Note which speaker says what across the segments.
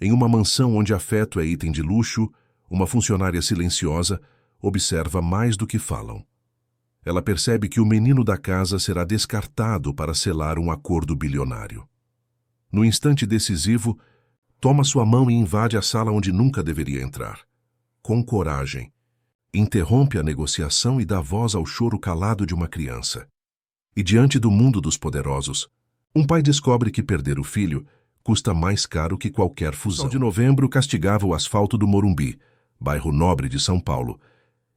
Speaker 1: Em uma mansão onde afeto é item de luxo, uma funcionária silenciosa observa mais do que falam. Ela percebe que o menino da casa será descartado para selar um acordo bilionário. No instante decisivo, toma sua mão e invade a sala onde nunca deveria entrar. Com coragem, interrompe a negociação e dá voz ao choro calado de uma criança. E diante do mundo dos poderosos, um pai descobre que perder o filho custa mais caro que qualquer fusão. O sol de novembro castigava o asfalto do Morumbi, bairro nobre de São Paulo,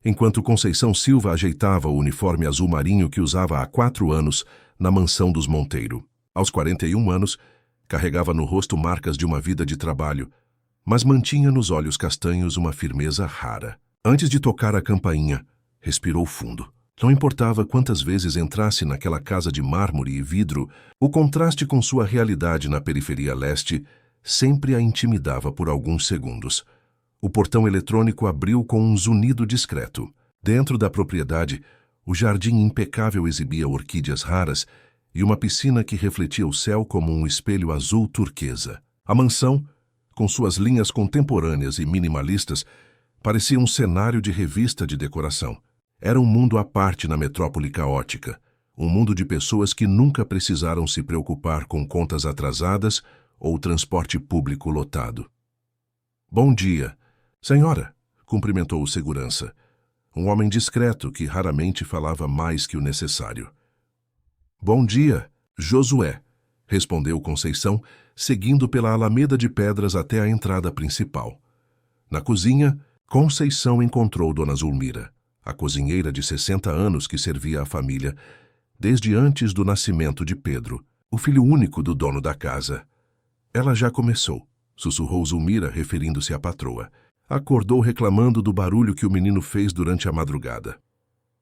Speaker 1: enquanto Conceição Silva ajeitava o uniforme azul marinho que usava há 4 anos na mansão dos Monteiro. Aos 41 anos, carregava no rosto marcas de uma vida de trabalho, mas mantinha nos olhos castanhos uma firmeza rara. Antes de tocar a campainha, respirou fundo. Não importava quantas vezes entrasse naquela casa de mármore e vidro, o contraste com sua realidade na periferia leste sempre a intimidava por alguns segundos. O portão eletrônico abriu com um zunido discreto. Dentro da propriedade, o jardim impecável exibia orquídeas raras e uma piscina que refletia o céu como um espelho azul turquesa. A mansão, com suas linhas contemporâneas e minimalistas, parecia um cenário de revista de decoração. Era um mundo à parte na metrópole caótica, um mundo de pessoas que nunca precisaram se preocupar com contas atrasadas ou transporte público lotado. "Bom dia, senhora", cumprimentou o segurança, um homem discreto que raramente falava mais que o necessário. "Bom dia, Josué", respondeu Conceição, seguindo pela alameda de pedras até a entrada principal. Na cozinha, Conceição encontrou Dona Zulmira, a cozinheira de 60 anos que servia a família desde antes do nascimento de Pedro, o filho único do dono da casa. "Ela já começou", sussurrou Zulmira, referindo-se à patroa. Acordou reclamando do barulho que o menino fez durante a madrugada.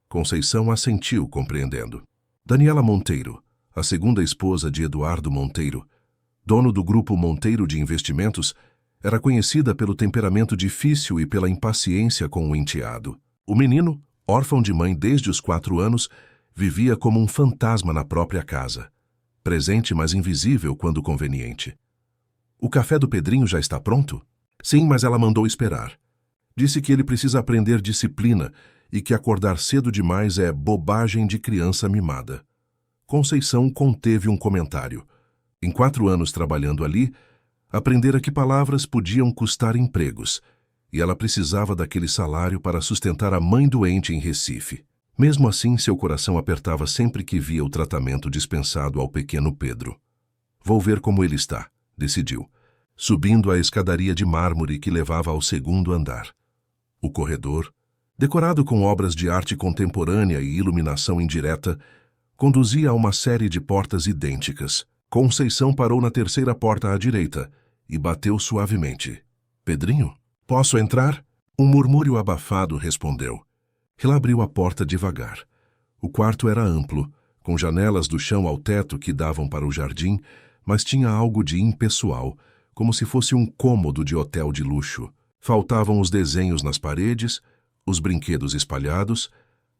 Speaker 1: Conceição assentiu, compreendendo. Daniela Monteiro, a segunda esposa de Eduardo Monteiro, dono do grupo Monteiro de Investimentos, era conhecida pelo temperamento difícil e pela impaciência com o enteado. O menino, órfão de mãe desde os 4 anos, vivia como um fantasma na própria casa, presente mas invisível quando conveniente. "O café do Pedrinho já está pronto?" "Sim, mas ela mandou esperar. Disse que ele precisa aprender disciplina e que acordar cedo demais é bobagem de criança mimada." Conceição conteve um comentário. Em 4 anos trabalhando ali, aprendera que palavras podiam custar empregos, e ela precisava daquele salário para sustentar a mãe doente em Recife. Mesmo assim, seu coração apertava sempre que via o tratamento dispensado ao pequeno Pedro. "Vou ver como ele está", decidiu, subindo a escadaria de mármore que levava ao 2º andar. O corredor, decorado com obras de arte contemporânea e iluminação indireta, conduzia a uma série de portas idênticas. Conceição parou na 3ª porta à direita e bateu suavemente. "Pedrinho? Posso entrar?" Um murmúrio abafado respondeu. Ela abriu a porta devagar. O quarto era amplo, com janelas do chão ao teto que davam para o jardim, mas tinha algo de impessoal, como se fosse um cômodo de hotel de luxo. Faltavam os desenhos nas paredes, os brinquedos espalhados,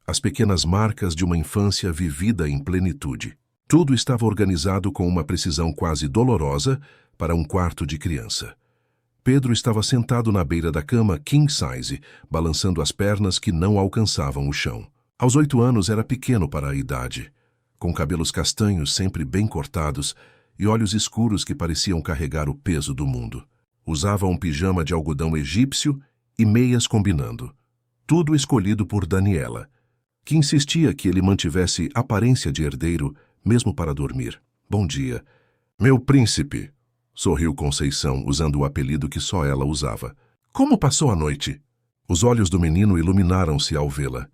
Speaker 1: as pequenas marcas de uma infância vivida em plenitude. Tudo estava organizado com uma precisão quase dolorosa para um quarto de criança. Pedro estava sentado na beira da cama king size, balançando as pernas que não alcançavam o chão. Aos 8 anos era pequeno para a idade, com cabelos castanhos sempre bem cortados e olhos escuros que pareciam carregar o peso do mundo. Usava um pijama de algodão egípcio e meias combinando. Tudo escolhido por Daniela, que insistia que ele mantivesse aparência de herdeiro mesmo para dormir. "Bom dia, meu príncipe", sorriu Conceição, usando o apelido que só ela usava. "Como passou a noite?" Os olhos do menino iluminaram-se ao vê-la.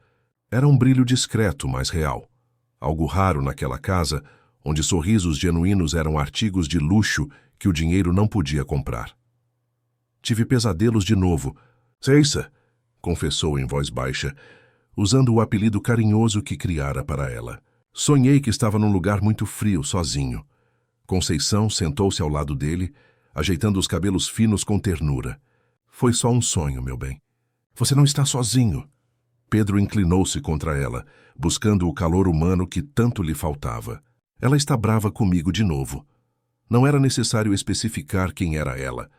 Speaker 1: Era um brilho discreto, mas real. Algo raro naquela casa, onde sorrisos genuínos eram artigos de luxo que o dinheiro não podia comprar. "Tive pesadelos de novo." "Ceissa", confessou em voz baixa, usando o apelido carinhoso que criara para ela. "Sonhei que estava num lugar muito frio, sozinho." Conceição sentou-se ao lado dele, ajeitando os cabelos finos com ternura. "Foi só um sonho, meu bem. Você não está sozinho." Pedro inclinou-se contra ela, buscando o calor humano que tanto lhe faltava. "Ela está brava comigo de novo." Não era necessário especificar quem era ela.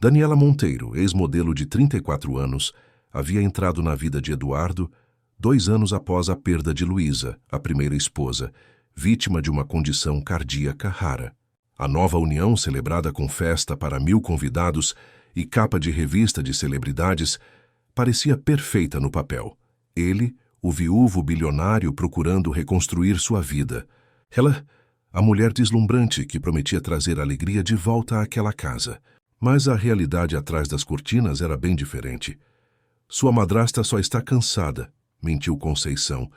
Speaker 1: Daniela Monteiro, ex-modelo de 34 anos, havia entrado na vida de Eduardo 2 anos após a perda de Luísa, a primeira esposa, vítima de uma condição cardíaca rara. A nova união, celebrada com festa para 1000 convidados e capa de revista de celebridades, parecia perfeita no papel. Ele, o viúvo bilionário procurando reconstruir sua vida. Ela, a mulher deslumbrante que prometia trazer alegria de volta àquela casa. Mas a realidade atrás das cortinas era bem diferente. Sua madrasta só está cansada, mentiu Conceição,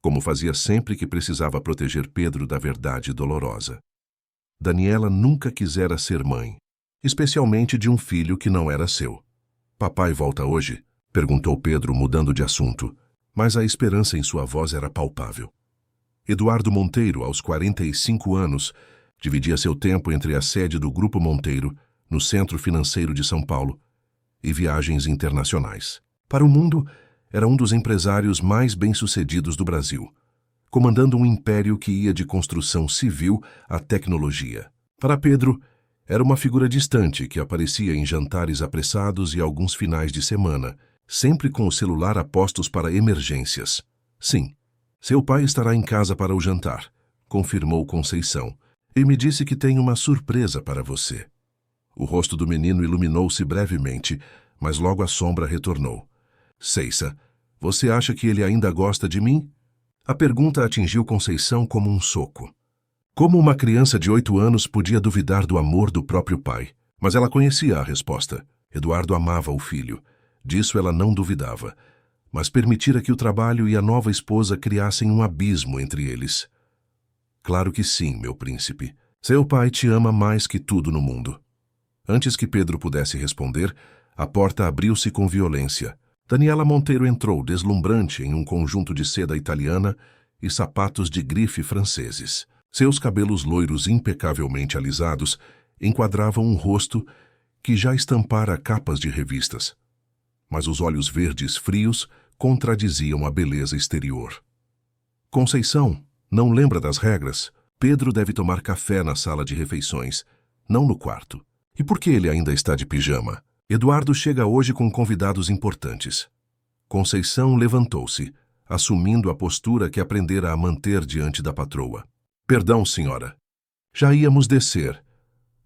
Speaker 1: como fazia sempre que precisava proteger Pedro da verdade dolorosa. Daniela nunca quisera ser mãe, especialmente de um filho que não era seu. Papai volta hoje? Perguntou Pedro, mudando de assunto, mas a esperança em sua voz era palpável. Eduardo Monteiro, aos 45 anos, dividia seu tempo entre a sede do Grupo Monteiro, no Centro Financeiro de São Paulo, e viagens internacionais. Para o mundo, era um dos empresários mais bem-sucedidos do Brasil, comandando um império que ia de construção civil à tecnologia. Para Pedro, era uma figura distante que aparecia em jantares apressados e alguns finais de semana, sempre com o celular a postos para emergências. Sim, seu pai estará em casa para o jantar, confirmou Conceição, e me disse que tem uma surpresa para você. O rosto do menino iluminou-se brevemente, mas logo a sombra retornou. Ceissa, você acha que ele ainda gosta de mim? A pergunta atingiu Conceição como um soco. Como uma criança de 8 anos podia duvidar do amor do próprio pai? Mas ela conhecia a resposta. Eduardo amava o filho. Disso ela não duvidava. Mas permitira que o trabalho e a nova esposa criassem um abismo entre eles. Claro que sim, meu príncipe. Seu pai te ama mais que tudo no mundo. Antes que Pedro pudesse responder, a porta abriu-se com violência. Daniela Monteiro entrou, deslumbrante, em um conjunto de seda italiana e sapatos de grife franceses. Seus cabelos loiros impecavelmente alisados enquadravam um rosto que já estampara capas de revistas. Mas os olhos verdes frios contradiziam a beleza exterior. Conceição, não lembra das regras? Pedro deve tomar café na sala de refeições, não no quarto. E por que ele ainda está de pijama? Eduardo chega hoje com convidados importantes. Conceição levantou-se, assumindo a postura que aprendera a manter diante da patroa. Perdão, senhora. Já íamos descer.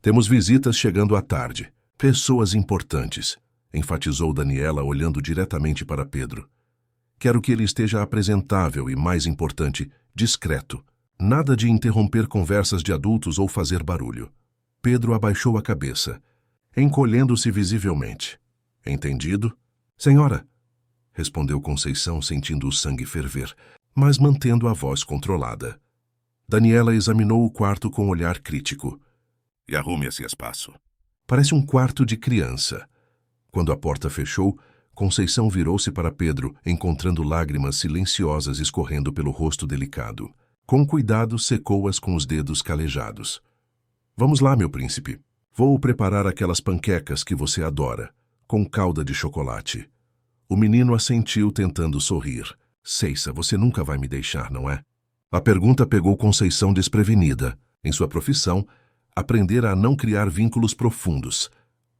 Speaker 1: Temos visitas chegando à tarde. Pessoas importantes, enfatizou Daniela, olhando diretamente para Pedro. Quero que ele esteja apresentável e, mais importante, discreto. Nada de interromper conversas de adultos ou fazer barulho. Pedro abaixou a cabeça, encolhendo-se visivelmente. Entendido? Senhora, respondeu Conceição, sentindo o sangue ferver, mas mantendo a voz controlada. Daniela examinou o quarto com um olhar crítico. E arrume esse espaço. Parece um quarto de criança. Quando a porta fechou, Conceição virou-se para Pedro, encontrando lágrimas silenciosas escorrendo pelo rosto delicado. Com cuidado, secou-as com os dedos calejados. Vamos lá, meu príncipe. Vou preparar aquelas panquecas que você adora, com calda de chocolate. O menino assentiu, tentando sorrir. Ceissa, você nunca vai me deixar, não é? A pergunta pegou Conceição desprevenida. Em sua profissão, aprendera a não criar vínculos profundos,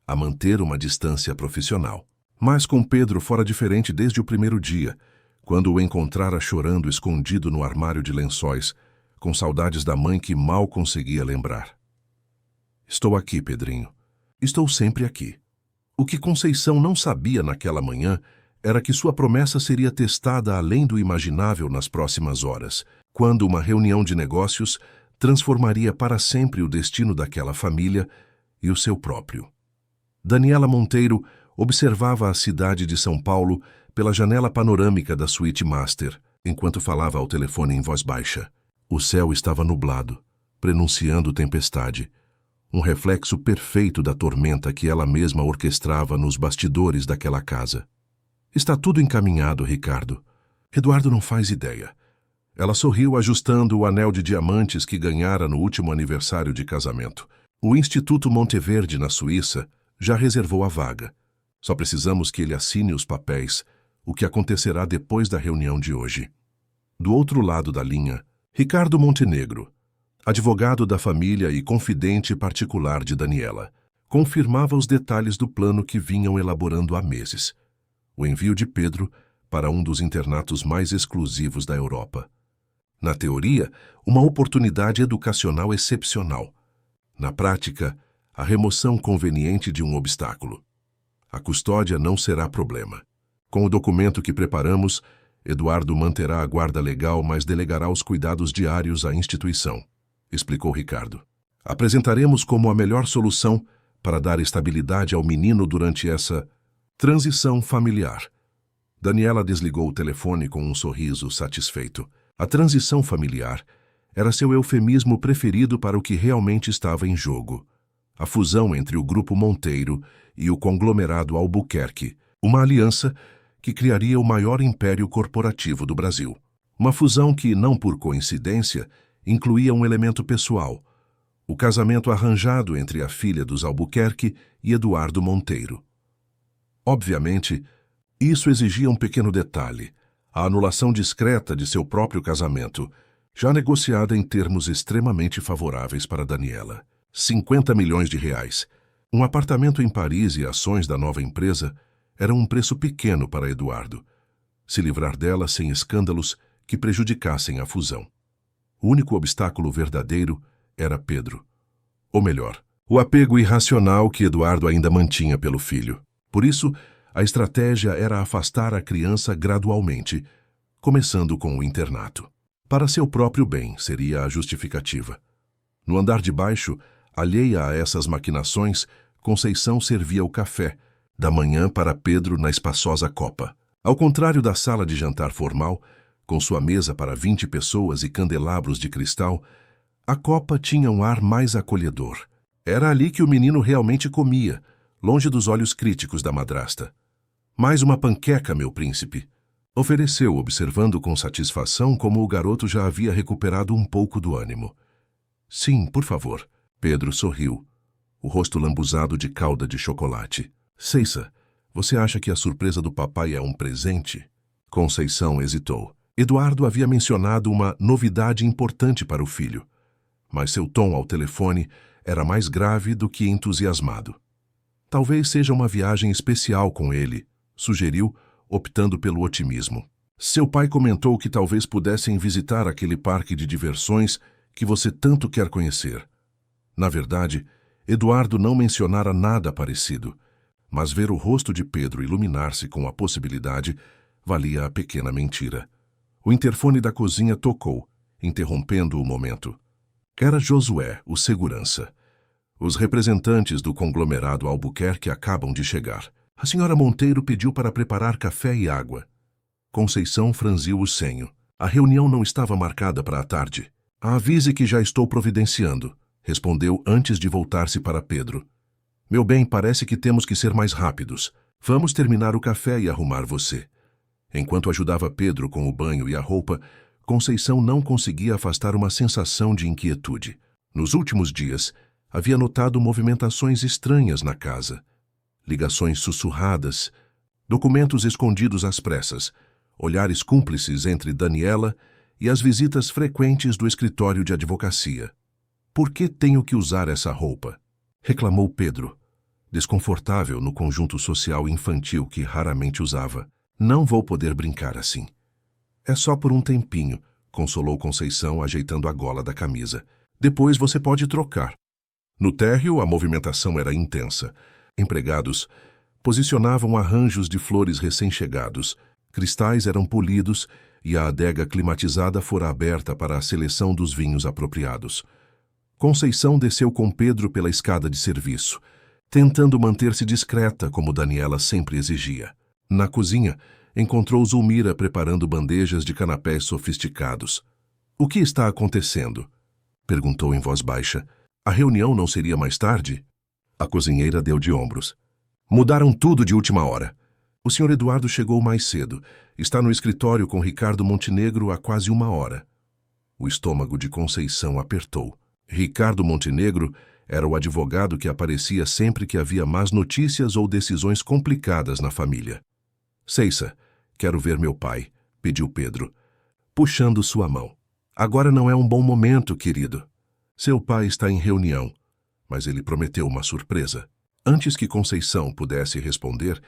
Speaker 1: a manter uma distância profissional. Mas com Pedro fora diferente desde o primeiro dia, quando o encontrara chorando escondido no armário de lençóis, com saudades da mãe que mal conseguia lembrar. Estou aqui, Pedrinho. Estou sempre aqui. O que Conceição não sabia naquela manhã era que sua promessa seria testada além do imaginável nas próximas horas, quando uma reunião de negócios transformaria para sempre o destino daquela família e o seu próprio. Daniela Monteiro observava a cidade de São Paulo pela janela panorâmica da suíte master, enquanto falava ao telefone em voz baixa. O céu estava nublado, prenunciando tempestade, um reflexo perfeito da tormenta que ela mesma orquestrava nos bastidores daquela casa. Está tudo encaminhado, Ricardo. Eduardo não faz ideia. Ela sorriu, ajustando o anel de diamantes que ganhara no último aniversário de casamento. O Instituto Monteverde, na Suíça, já reservou a vaga. Só precisamos que ele assine os papéis, o que acontecerá depois da reunião de hoje. Do outro lado da linha, Ricardo Montenegro, advogado da família e confidente particular de Daniela. confirmava os detalhes do plano que vinham elaborando há meses. O envio de Pedro para um dos internatos mais exclusivos da Europa. Na teoria, uma oportunidade educacional excepcional. Na prática, a remoção conveniente de um obstáculo. A custódia não será problema. Com o documento que preparamos, Eduardo manterá a guarda legal, mas delegará os cuidados diários à instituição, explicou Ricardo. Apresentaremos como a melhor solução para dar estabilidade ao menino durante essa transição familiar. Daniela desligou o telefone com um sorriso satisfeito. A transição familiar era seu eufemismo preferido para o que realmente estava em jogo. A fusão entre o Grupo Monteiro e o conglomerado Albuquerque, uma aliança que criaria o maior império corporativo do Brasil. Uma fusão que, não por coincidência, incluía um elemento pessoal, o casamento arranjado entre a filha dos Albuquerque e Eduardo Monteiro. Obviamente, isso exigia um pequeno detalhe, a anulação discreta de seu próprio casamento, já negociada em termos extremamente favoráveis para Daniela. 50 milhões de reais. Um apartamento em Paris e ações da nova empresa eram um preço pequeno para Eduardo. Se livrar dela sem escândalos que prejudicassem a fusão. O único obstáculo verdadeiro era Pedro. Ou melhor, o apego irracional que Eduardo ainda mantinha pelo filho. Por isso, a estratégia era afastar a criança gradualmente, começando com o internato. Para seu próprio bem seria a justificativa. No andar de baixo, alheia a essas maquinações, Conceição servia o café, da manhã para Pedro na espaçosa copa. Ao contrário da sala de jantar formal, com sua mesa para 20 pessoas e candelabros de cristal, a copa tinha um ar mais acolhedor. Era ali que o menino realmente comia, longe dos olhos críticos da madrasta. Mais uma panqueca, meu príncipe, ofereceu, observando com satisfação como o garoto já havia recuperado um pouco do ânimo. Sim, por favor. Pedro sorriu, o rosto lambuzado de calda de chocolate. Ceissa, você acha que a surpresa do papai é um presente? Conceição hesitou. Eduardo havia mencionado uma novidade importante para o filho, mas seu tom ao telefone era mais grave do que entusiasmado. Talvez seja uma viagem especial com ele, sugeriu, optando pelo otimismo. Seu pai comentou que talvez pudessem visitar aquele parque de diversões que você tanto quer conhecer. Na verdade, Eduardo não mencionara nada parecido, mas ver o rosto de Pedro iluminar-se com a possibilidade valia a pequena mentira. O interfone da cozinha tocou, interrompendo o momento. Era Josué, o segurança. Os representantes do conglomerado Albuquerque acabam de chegar. A senhora Monteiro pediu para preparar café e água. Conceição franziu o senho. A reunião não estava marcada para a tarde. Avise que já estou providenciando, respondeu antes de voltar-se para Pedro. Meu bem, parece que temos que ser mais rápidos. Vamos terminar o café e arrumar você. Enquanto ajudava Pedro com o banho e a roupa, Conceição não conseguia afastar uma sensação de inquietude. Nos últimos dias, havia notado movimentações estranhas na casa. Ligações sussurradas, documentos escondidos às pressas, olhares cúmplices entre Daniela e as visitas frequentes do escritório de advocacia. Por que tenho que usar essa roupa? Reclamou Pedro, desconfortável no conjunto social infantil que raramente usava. Não vou poder brincar assim. É só por um tempinho, consolou Conceição, ajeitando a gola da camisa. Depois você pode trocar. No térreo, a movimentação era intensa. Empregados posicionavam arranjos de flores recém-chegados, cristais eram polidos e a adega climatizada fora aberta para a seleção dos vinhos apropriados. Conceição desceu com Pedro pela escada de serviço, tentando manter-se discreta como Daniela sempre exigia. Na cozinha, encontrou Zulmira preparando bandejas de canapés sofisticados. O que está acontecendo? Perguntou em voz baixa. A reunião não seria mais tarde? A cozinheira deu de ombros. Mudaram tudo de última hora. O Sr. Eduardo chegou mais cedo. Está no escritório com Ricardo Montenegro há quase 1 hora. O estômago de Conceição apertou. Ricardo Montenegro era o advogado que aparecia sempre que havia más notícias ou decisões complicadas na família. Ceissa, quero ver meu pai, pediu Pedro, puxando sua mão. Agora não é um bom momento, querido. Seu pai está em reunião, mas ele prometeu uma surpresa. Antes que Conceição pudesse responder,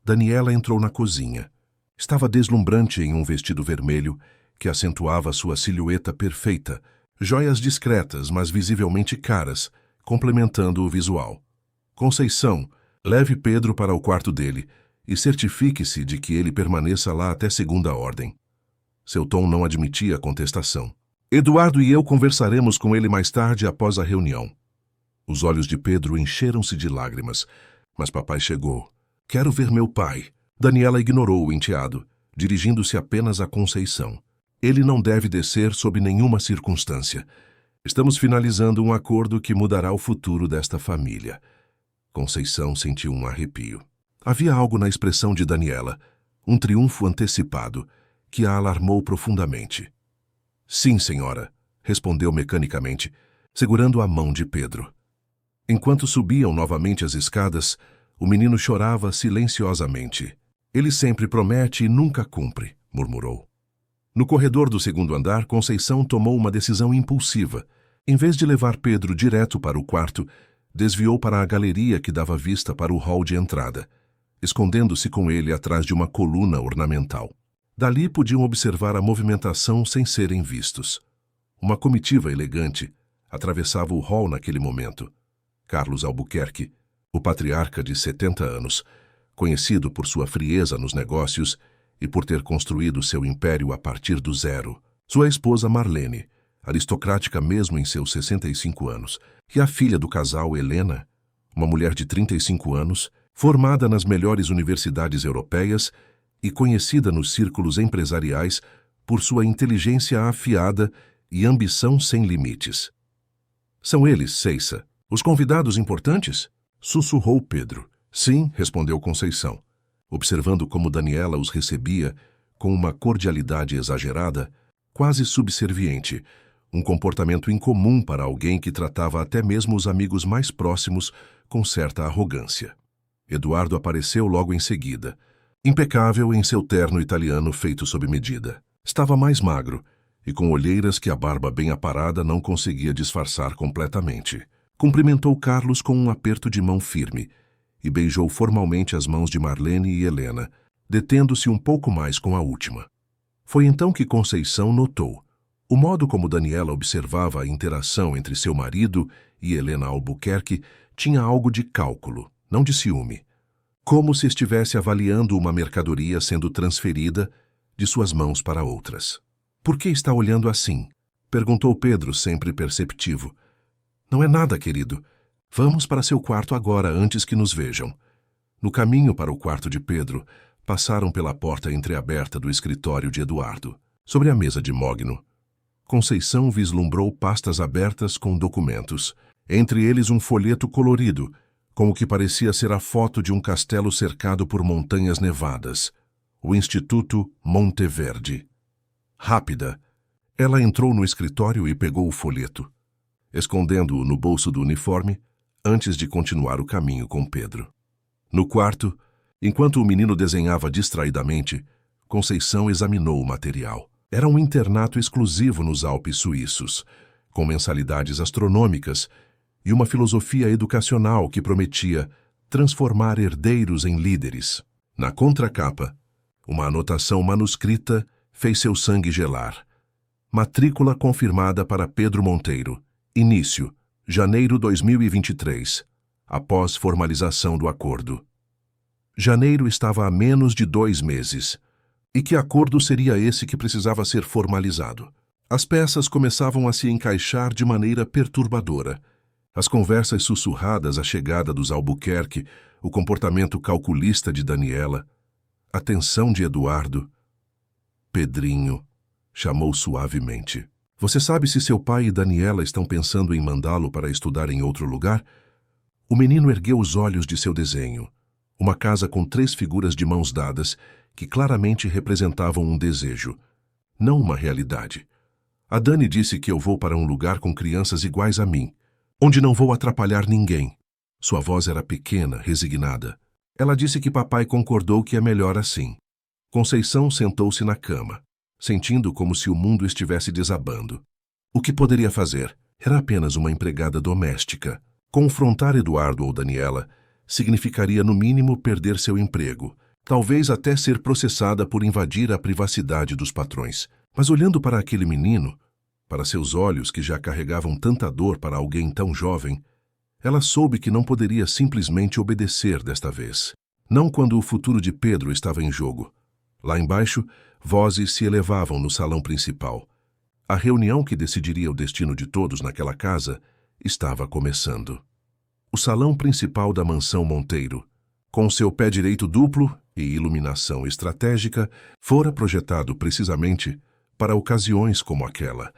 Speaker 1: Daniela entrou na cozinha. Estava deslumbrante em um vestido vermelho que acentuava sua silhueta perfeita, joias discretas, mas visivelmente caras, complementando o visual. Conceição, leve Pedro para o quarto dele e certifique-se de que ele permaneça lá até segunda ordem. Seu tom não admitia contestação. Eduardo e eu conversaremos com ele mais tarde após a reunião. Os olhos de Pedro encheram-se de lágrimas, mas papai chegou. Quero ver meu pai. Daniela ignorou o enteado, dirigindo-se apenas a Conceição. Ele não deve descer sob nenhuma circunstância. Estamos finalizando um acordo que mudará o futuro desta família. Conceição sentiu um arrepio. Havia algo na expressão de Daniela, um triunfo antecipado, que a alarmou profundamente. Sim, senhora, respondeu mecanicamente, segurando a mão de Pedro. Enquanto subiam novamente as escadas, o menino chorava silenciosamente. Ele sempre promete e nunca cumpre, murmurou. No corredor do segundo andar, Conceição tomou uma decisão impulsiva. Em vez de levar Pedro direto para o quarto, desviou para a galeria que dava vista para o hall de entrada, escondendo-se com ele atrás de uma coluna ornamental. Dali podiam observar a movimentação sem serem vistos. Uma comitiva elegante atravessava o hall naquele momento. Carlos Albuquerque, o patriarca de 70 anos, conhecido por sua frieza nos negócios e por ter construído seu império a partir do zero. Sua esposa Marlene, aristocrática mesmo em seus 65 anos, e a filha do casal, Helena, uma mulher de 35 anos, formada nas melhores universidades europeias e conhecida nos círculos empresariais por sua inteligência afiada e ambição sem limites. São eles, Ceissa, os convidados importantes? Sussurrou Pedro. Sim, respondeu Conceição, observando como Daniela os recebia com uma cordialidade exagerada, quase subserviente, um comportamento incomum para alguém que tratava até mesmo os amigos mais próximos com certa arrogância. Eduardo apareceu logo em seguida, impecável em seu terno italiano feito sob medida. Estava mais magro e com olheiras que a barba bem aparada não conseguia disfarçar completamente. Cumprimentou Carlos com um aperto de mão firme e beijou formalmente as mãos de Marlene e Helena, detendo-se um pouco mais com a última. Foi então que Conceição notou o modo como Daniela observava a interação entre seu marido e Helena Albuquerque tinha algo de cálculo, não de ciúme, como se estivesse avaliando uma mercadoria sendo transferida de suas mãos para outras. Por que está olhando assim? Perguntou Pedro, sempre perceptivo. Não é nada, querido. Vamos para seu quarto agora, antes que nos vejam. No caminho para o quarto de Pedro, passaram pela porta entreaberta do escritório de Eduardo. Sobre a mesa de mogno, Conceição vislumbrou pastas abertas com documentos, entre eles um folheto colorido, com o que parecia ser a foto de um castelo cercado por montanhas nevadas, o Instituto Monteverde. Rápida, ela entrou no escritório e pegou o folheto, escondendo-o no bolso do uniforme, antes de continuar o caminho com Pedro. No quarto, enquanto o menino desenhava distraidamente, Conceição examinou o material. Era um internato exclusivo nos Alpes suíços, com mensalidades astronômicas e uma filosofia educacional que prometia transformar herdeiros em líderes. Na contracapa, uma anotação manuscrita fez seu sangue gelar. Matrícula confirmada para Pedro Monteiro. Início, janeiro 2023, após formalização do acordo. Janeiro estava a menos de 2 meses. E que acordo seria esse que precisava ser formalizado? As peças começavam a se encaixar de maneira perturbadora. As conversas sussurradas à chegada dos Albuquerque, o comportamento calculista de Daniela, a tensão de Eduardo. Pedrinho, chamou suavemente. Você sabe se seu pai e Daniela estão pensando em mandá-lo para estudar em outro lugar? O menino ergueu os olhos de seu desenho. Uma casa com 3 figuras de mãos dadas, que claramente representavam um desejo, não uma realidade. A Dani disse que eu vou para um lugar com crianças iguais a mim, onde não vou atrapalhar ninguém. Sua voz era pequena, resignada. Ela disse que papai concordou que é melhor assim. Conceição sentou-se na cama, sentindo como se o mundo estivesse desabando. O que poderia fazer? Era apenas uma empregada doméstica. Confrontar Eduardo ou Daniela significaria no mínimo perder seu emprego, talvez até ser processada por invadir a privacidade dos patrões. Mas olhando para aquele menino, para seus olhos que já carregavam tanta dor para alguém tão jovem, ela soube que não poderia simplesmente obedecer desta vez. Não quando o futuro de Pedro estava em jogo. Lá embaixo, vozes se elevavam no salão principal. A reunião que decidiria o destino de todos naquela casa estava começando. O salão principal da mansão Monteiro, com seu pé direito duplo e iluminação estratégica, fora projetado precisamente para ocasiões como aquela.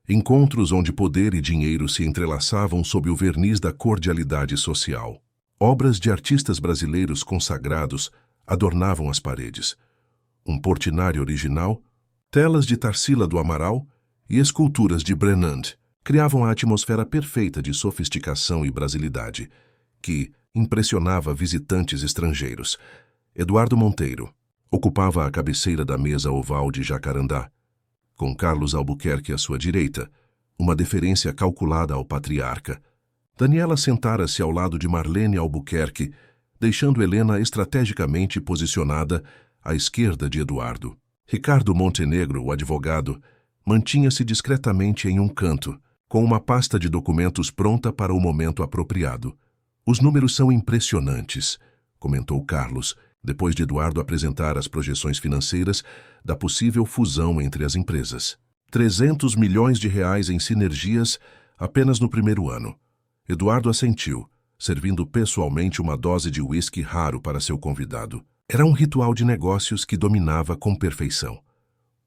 Speaker 1: Encontros onde poder e dinheiro se entrelaçavam sob o verniz da cordialidade social. Obras de artistas brasileiros consagrados adornavam as paredes. Um Portinari original, telas de Tarsila do Amaral e esculturas de Brennand criavam a atmosfera perfeita de sofisticação e brasilidade, que impressionava visitantes estrangeiros. Eduardo Monteiro ocupava a cabeceira da mesa oval de jacarandá, com Carlos Albuquerque à sua direita, uma deferência calculada ao patriarca. Daniela sentara-se ao lado de Marlene Albuquerque, deixando Helena estrategicamente posicionada à esquerda de Eduardo. Ricardo Montenegro, o advogado, mantinha-se discretamente em um canto, com uma pasta de documentos pronta para o momento apropriado. Os números são impressionantes, comentou Carlos, depois de Eduardo apresentar as projeções financeiras da possível fusão entre as empresas. 300 milhões de reais em sinergias apenas no primeiro ano. Eduardo assentiu, servindo pessoalmente uma dose de uísque raro para seu convidado. Era um ritual de negócios que dominava com perfeição.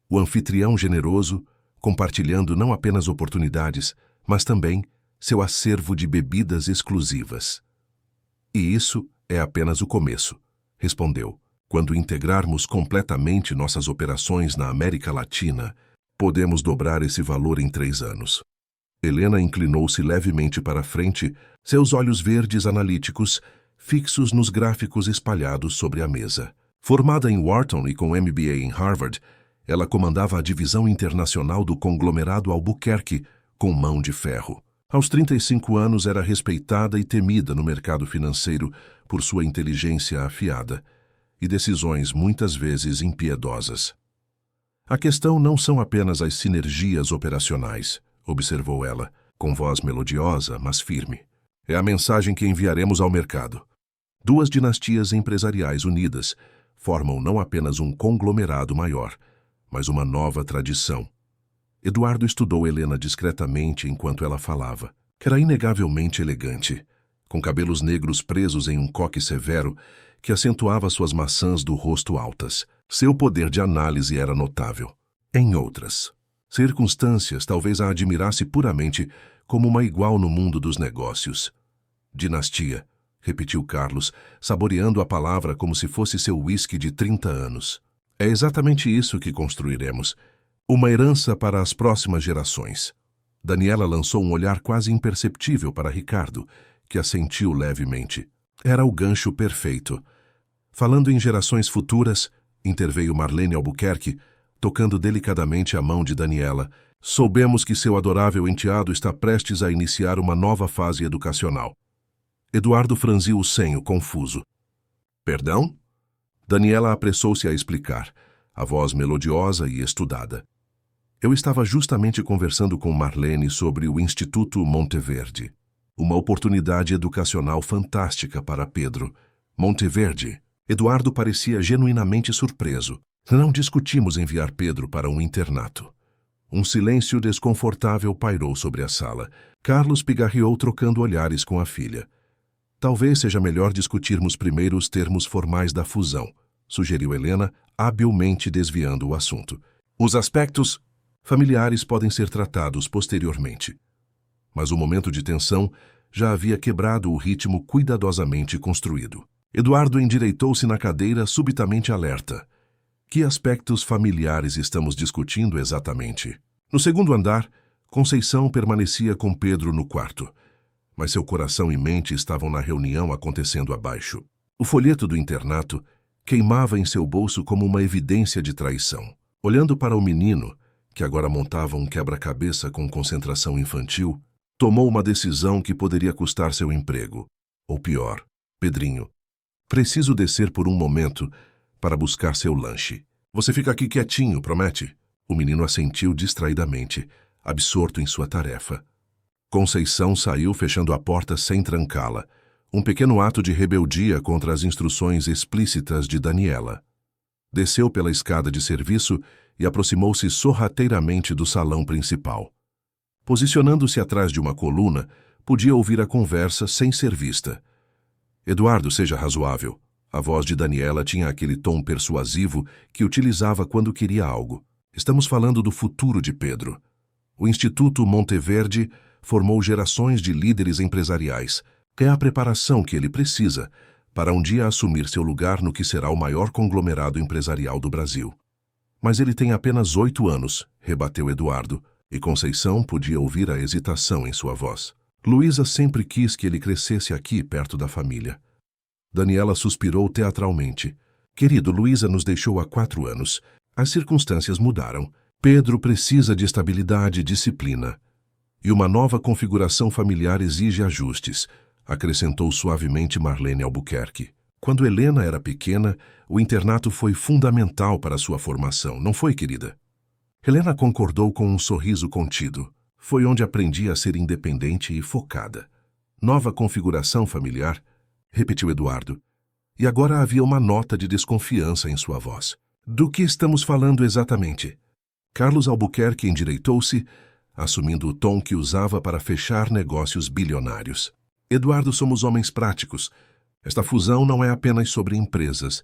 Speaker 1: O anfitrião generoso, compartilhando não apenas oportunidades, mas também seu acervo de bebidas exclusivas. E isso é apenas o começo, respondeu. Quando integrarmos completamente nossas operações na América Latina, podemos dobrar esse valor em 3 anos. Helena inclinou-se levemente para frente, seus olhos verdes analíticos fixos nos gráficos espalhados sobre a mesa. Formada em Wharton e com MBA em Harvard, ela comandava a divisão internacional do conglomerado Albuquerque com mão de ferro. Aos 35 anos era respeitada e temida no mercado financeiro por sua inteligência afiada e decisões muitas vezes impiedosas. A questão não são apenas as sinergias operacionais, observou ela, com voz melodiosa, mas firme. É a mensagem que enviaremos ao mercado. 2 dinastias empresariais unidas formam não apenas um conglomerado maior, mas uma nova tradição. Eduardo estudou Helena discretamente enquanto ela falava. Era inegavelmente elegante, com cabelos negros presos em um coque severo que acentuava suas maçãs do rosto altas. Seu poder de análise era notável. Em outras circunstâncias, talvez a admirasse puramente como uma igual no mundo dos negócios. Dinastia, repetiu Carlos, saboreando a palavra como se fosse seu uísque de 30 anos. É exatamente isso que construiremos. Uma herança para as próximas gerações. Daniela lançou um olhar quase imperceptível para Ricardo, que assentiu levemente. Era o gancho perfeito. Falando em gerações futuras, interveio Marlene Albuquerque, tocando delicadamente a mão de Daniela. Soubemos que seu adorável enteado está prestes a iniciar uma nova fase educacional. Eduardo franziu o senho, confuso. Perdão? Daniela apressou-se a explicar, a voz melodiosa e estudada. Eu estava justamente conversando com Marlene sobre o Instituto Monteverde. Uma oportunidade educacional fantástica para Pedro. Monteverde. Eduardo parecia genuinamente surpreso. Não discutimos enviar Pedro para um internato. Um silêncio desconfortável pairou sobre a sala. Carlos pigarreou trocando olhares com a filha. Talvez seja melhor discutirmos primeiro os termos formais da fusão, sugeriu Helena, habilmente desviando o assunto. Os aspectos familiares podem ser tratados posteriormente. Mas o momento de tensão já havia quebrado o ritmo cuidadosamente construído. Eduardo endireitou-se na cadeira, subitamente alerta. Que aspectos familiares estamos discutindo exatamente? No segundo andar, Conceição permanecia com Pedro no quarto, mas seu coração e mente estavam na reunião acontecendo abaixo. O folheto do internato queimava em seu bolso como uma evidência de traição. Olhando para o menino, que agora montava um quebra-cabeça com concentração infantil, tomou uma decisão que poderia custar seu emprego, ou pior, Pedrinho, preciso descer por um momento para buscar seu lanche. Você fica aqui quietinho, promete? O menino assentiu distraidamente, absorto em sua tarefa. Conceição saiu fechando a porta sem trancá-la, um pequeno ato de rebeldia contra as instruções explícitas de Daniela. Desceu pela escada de serviço e aproximou-se sorrateiramente do salão principal. Posicionando-se atrás de uma coluna, podia ouvir a conversa sem ser vista. Eduardo, seja razoável. A voz de Daniela tinha aquele tom persuasivo que utilizava quando queria algo. Estamos falando do futuro de Pedro. O Instituto Monteverde formou gerações de líderes empresariais. É a preparação que ele precisa para um dia assumir seu lugar no que será o maior conglomerado empresarial do Brasil. Mas ele tem apenas 8 anos, rebateu Eduardo, e Conceição podia ouvir a hesitação em sua voz. Luísa sempre quis que ele crescesse aqui, perto da família. Daniela suspirou teatralmente. Querido, Luísa nos deixou há 4 anos. As circunstâncias mudaram. Pedro precisa de estabilidade e disciplina. E uma nova configuração familiar exige ajustes, acrescentou suavemente Marlene Albuquerque. Quando Helena era pequena, o internato foi fundamental para sua formação, não foi, querida? Helena concordou com um sorriso contido. Foi onde aprendi a ser independente e focada. Nova configuração familiar, repetiu Eduardo. E agora havia uma nota de desconfiança em sua voz. Do que estamos falando exatamente? Carlos Albuquerque endireitou-se, assumindo o tom que usava para fechar negócios bilionários. Eduardo, somos homens práticos. Esta fusão não é apenas sobre empresas,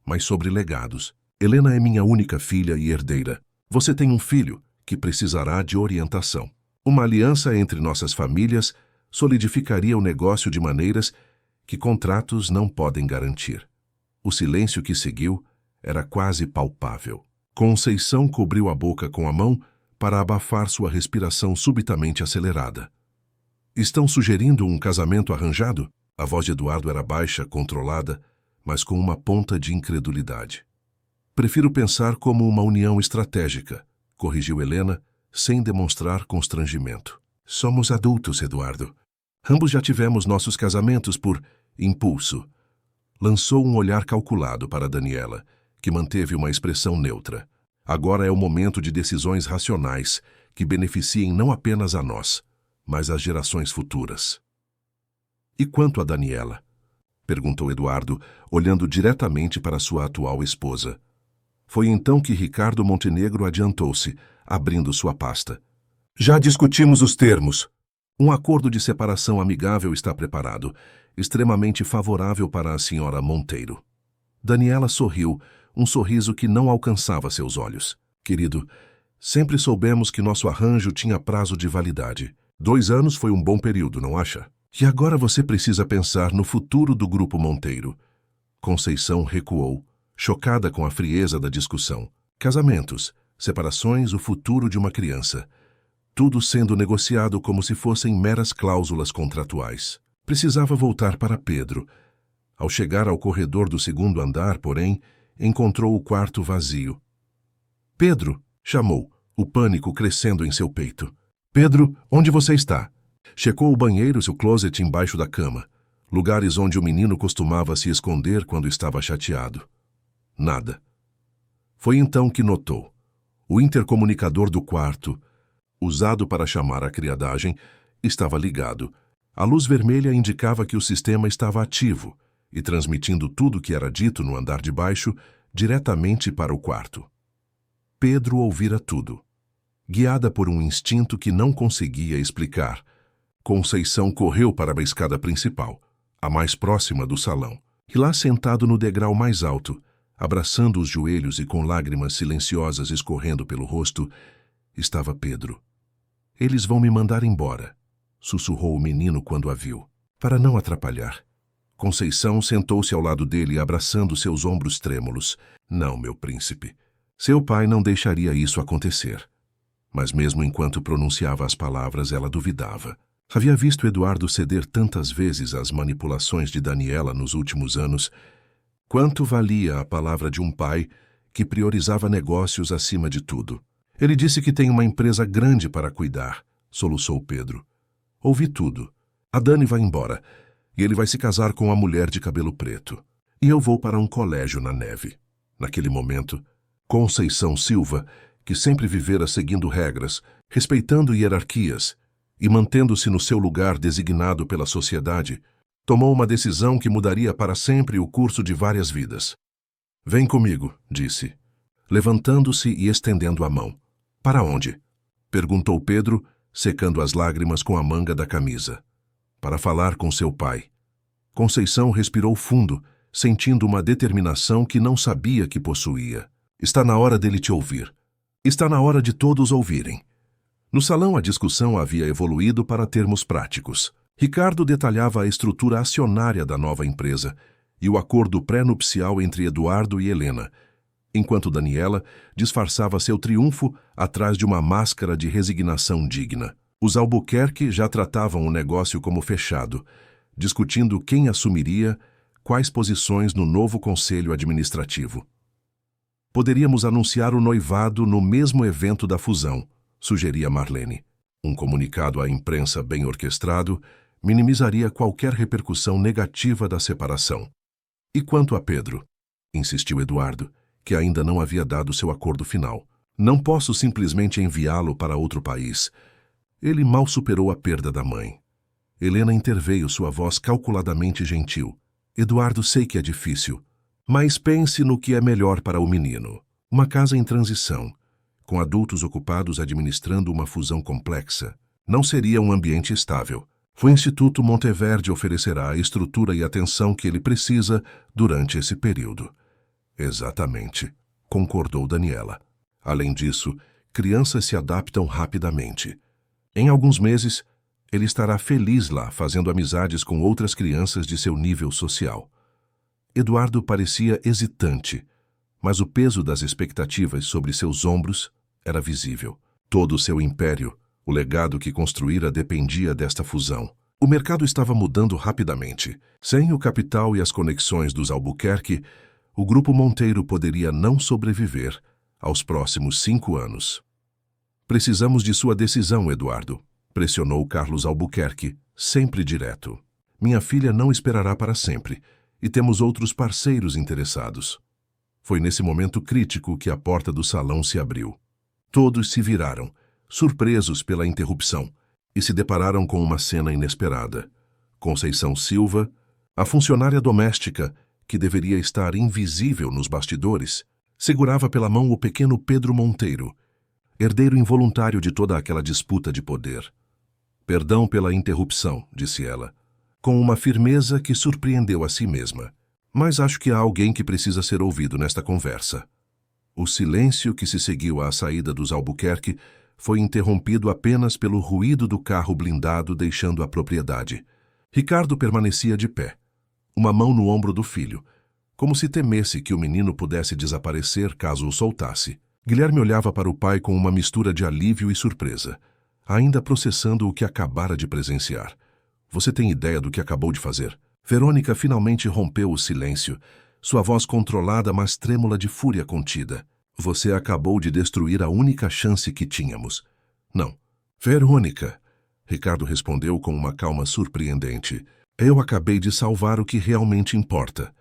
Speaker 1: mas sobre legados. Helena é minha única filha e herdeira. Você tem um filho que precisará de orientação. Uma aliança entre nossas famílias solidificaria o negócio de maneiras que contratos não podem garantir. O silêncio que seguiu era quase palpável. Conceição cobriu a boca com a mão para abafar sua respiração subitamente acelerada. Estão sugerindo um casamento arranjado? A voz de Eduardo era baixa, controlada, mas com uma ponta de incredulidade. Prefiro pensar como uma união estratégica, corrigiu Helena, sem demonstrar constrangimento. Somos adultos, Eduardo. Ambos já tivemos nossos casamentos por impulso. Lançou um olhar calculado para Daniela, que manteve uma expressão neutra. Agora é o momento de decisões racionais que beneficiem não apenas a nós, mas as gerações futuras. E quanto a Daniela? Perguntou Eduardo, olhando diretamente para sua atual esposa. Foi então que Ricardo Montenegro adiantou-se, abrindo sua pasta. Já discutimos os termos. Um acordo de separação amigável está preparado, extremamente favorável para a senhora Monteiro. Daniela sorriu, um sorriso que não alcançava seus olhos. Querido, sempre soubemos que nosso arranjo tinha prazo de validade. 2 anos foi um bom período, não acha? E agora você precisa pensar no futuro do Grupo Monteiro. Conceição recuou, chocada com a frieza da discussão. Casamentos, separações, o futuro de uma criança. Tudo sendo negociado como se fossem meras cláusulas contratuais. Precisava voltar para Pedro. Ao chegar ao corredor do 2º andar, porém, encontrou o quarto vazio. Pedro, chamou, o pânico crescendo em seu peito. Pedro, onde você está? Checou o banheiro e seu closet embaixo da cama, lugares onde o menino costumava se esconder quando estava chateado. Nada. Foi então que notou. O intercomunicador do quarto, usado para chamar a criadagem, estava ligado. A luz vermelha indicava que o sistema estava ativo e transmitindo tudo o que era dito no andar de baixo diretamente para o quarto. Pedro ouvira tudo. Guiada por um instinto que não conseguia explicar, Conceição correu para a escada principal, a mais próxima do salão, e lá sentado no degrau mais alto, abraçando os joelhos e com lágrimas silenciosas escorrendo pelo rosto, estava Pedro. Eles vão me mandar embora, sussurrou o menino quando a viu. Para não atrapalhar. Conceição sentou-se ao lado dele, abraçando seus ombros trêmulos. Não, meu príncipe. Seu pai não deixaria isso acontecer. Mas mesmo enquanto pronunciava as palavras, ela duvidava. Havia visto Eduardo ceder tantas vezes às manipulações de Daniela nos últimos anos. Quanto valia a palavra de um pai que priorizava negócios acima de tudo? Ele disse que tem uma empresa grande para cuidar, soluçou Pedro. Ouvi tudo. A Dani vai embora. E ele vai se casar com uma mulher de cabelo preto. E eu vou para um colégio na neve. Naquele momento, Conceição Silva, que sempre vivera seguindo regras, respeitando hierarquias e mantendo-se no seu lugar designado pela sociedade, tomou uma decisão que mudaria para sempre o curso de várias vidas. Vem comigo, disse, levantando-se e estendendo a mão. Para onde? Perguntou Pedro, secando as lágrimas com a manga da camisa. Para falar com seu pai. Conceição respirou fundo, sentindo uma determinação que não sabia que possuía. Está na hora dele te ouvir. Está na hora de todos ouvirem. No salão, a discussão havia evoluído para termos práticos. Ricardo detalhava a estrutura acionária da nova empresa e o acordo pré-nupcial entre Eduardo e Helena, enquanto Daniela disfarçava seu triunfo atrás de uma máscara de resignação digna. Os Albuquerque já tratavam o negócio como fechado, discutindo quem assumiria quais posições no novo conselho administrativo. Poderíamos anunciar o noivado no mesmo evento da fusão, sugeria Marlene. Um comunicado à imprensa bem orquestrado minimizaria qualquer repercussão negativa da separação. E quanto a Pedro? Insistiu Eduardo, que ainda não havia dado seu acordo final. Não posso simplesmente enviá-lo para outro país. Ele mal superou a perda da mãe. Helena interveio, sua voz calculadamente gentil. Eduardo, sei que é difícil, mas pense no que é melhor para o menino. Uma casa em transição, com adultos ocupados administrando uma fusão complexa, não seria um ambiente estável. O Instituto Monteverde oferecerá a estrutura e atenção que ele precisa durante esse período. Exatamente, concordou Daniela. Além disso, crianças se adaptam rapidamente. Em alguns meses, ele estará feliz lá, fazendo amizades com outras crianças de seu nível social. Eduardo parecia hesitante, mas o peso das expectativas sobre seus ombros era visível. Todo o seu império, o legado que construíra, dependia desta fusão. O mercado estava mudando rapidamente. Sem o capital e as conexões dos Albuquerque, o Grupo Monteiro poderia não sobreviver aos próximos 5 anos. Precisamos de sua decisão, Eduardo, pressionou Carlos Albuquerque, sempre direto. Minha filha não esperará para sempre, e temos outros parceiros interessados. Foi nesse momento crítico que a porta do salão se abriu. Todos se viraram, surpresos pela interrupção, e se depararam com uma cena inesperada. Conceição Silva, a funcionária doméstica, que deveria estar invisível nos bastidores, segurava pela mão o pequeno Pedro Monteiro, herdeiro involuntário de toda aquela disputa de poder. Perdão pela interrupção, disse ela, com uma firmeza que surpreendeu a si mesma. Mas acho que há alguém que precisa ser ouvido nesta conversa. O silêncio que se seguiu à saída dos Albuquerque foi interrompido apenas pelo ruído do carro blindado deixando a propriedade. Ricardo permanecia de pé, uma mão no ombro do filho, como se temesse que o menino pudesse desaparecer caso o soltasse. Guilherme olhava para o pai com uma mistura de alívio e surpresa, ainda processando o que acabara de presenciar. Você tem ideia do que acabou de fazer? Verônica finalmente rompeu o silêncio, sua voz controlada, mas trêmula de fúria contida. Você acabou de destruir a única chance que tínhamos. Não. Verônica, Ricardo respondeu com uma calma surpreendente. Eu acabei de salvar o que realmente importa.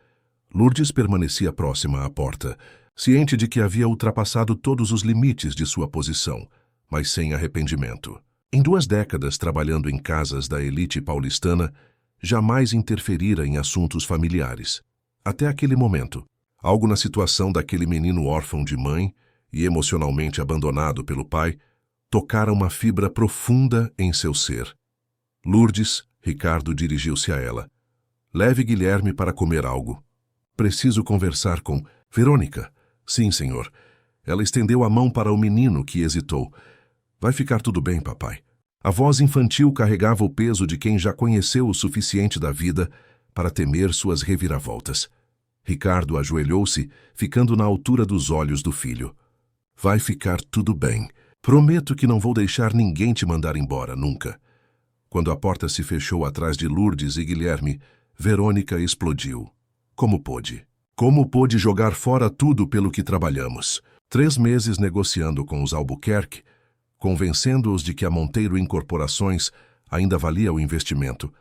Speaker 1: Lourdes permanecia próxima à porta, ciente de que havia ultrapassado todos os limites de sua posição, mas sem arrependimento. Em 2 décadas trabalhando em casas da elite paulistana, jamais interferira em assuntos familiares. Até aquele momento, algo na situação daquele menino órfão de mãe e emocionalmente abandonado pelo pai tocara uma fibra profunda em seu ser. Lourdes, Ricardo dirigiu-se a ela. Leve Guilherme para comer algo. Preciso conversar com Verônica. Sim, senhor. Ela estendeu a mão para o menino, que hesitou. Vai ficar tudo bem, papai. A voz infantil carregava o peso de quem já conheceu o suficiente da vida para temer suas reviravoltas. Ricardo ajoelhou-se, ficando na altura dos olhos do filho. Vai ficar tudo bem. Prometo que não vou deixar ninguém te mandar embora, nunca. Quando a porta se fechou atrás de Lourdes e Guilherme, Verônica explodiu. Como pôde? Como pôde jogar fora tudo pelo que trabalhamos? 3 meses negociando com os Albuquerque, convencendo-os de que a Monteiro Incorporações ainda valia o investimento.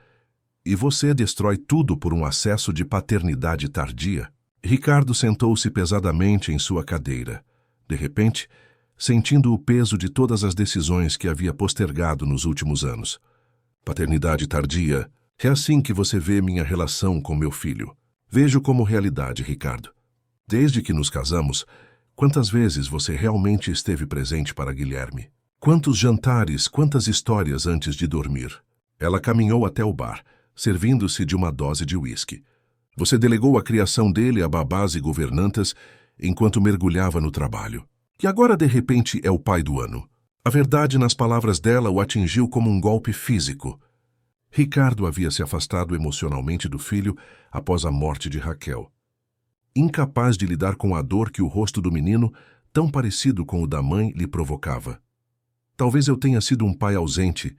Speaker 1: E você destrói tudo por um acesso de paternidade tardia? Ricardo sentou-se pesadamente em sua cadeira. De repente, sentindo o peso de todas as decisões que havia postergado nos últimos anos. Paternidade tardia. É assim que você vê minha relação com meu filho. Vejo como realidade, Ricardo. Desde que nos casamos, quantas vezes você realmente esteve presente para Guilherme? Quantos jantares, quantas histórias antes de dormir? Ela caminhou até o bar, servindo-se de uma dose de uísque. Você delegou a criação dele a babás e governantas enquanto mergulhava no trabalho. E agora, de repente, é o pai do ano. A verdade nas palavras dela o atingiu como um golpe físico. Ricardo havia se afastado emocionalmente do filho após a morte de Raquel. Incapaz de lidar com a dor que o rosto do menino, tão parecido com o da mãe, lhe provocava. Talvez eu tenha sido um pai ausente,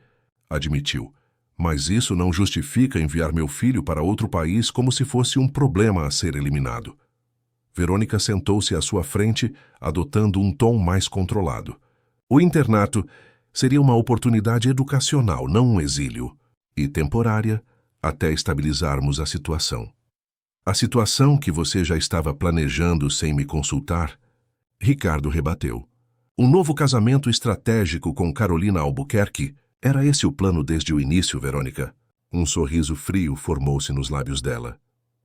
Speaker 1: admitiu, mas isso não justifica enviar meu filho para outro país como se fosse um problema a ser eliminado. Verônica sentou-se à sua frente, adotando um tom mais controlado. O internato seria uma oportunidade educacional, não um exílio, e temporária, até estabilizarmos a situação. A situação que você já estava planejando sem me consultar? Ricardo rebateu. Um novo casamento estratégico com Carolina Albuquerque? Era esse o plano desde o início, Verônica? Um sorriso frio formou-se nos lábios dela.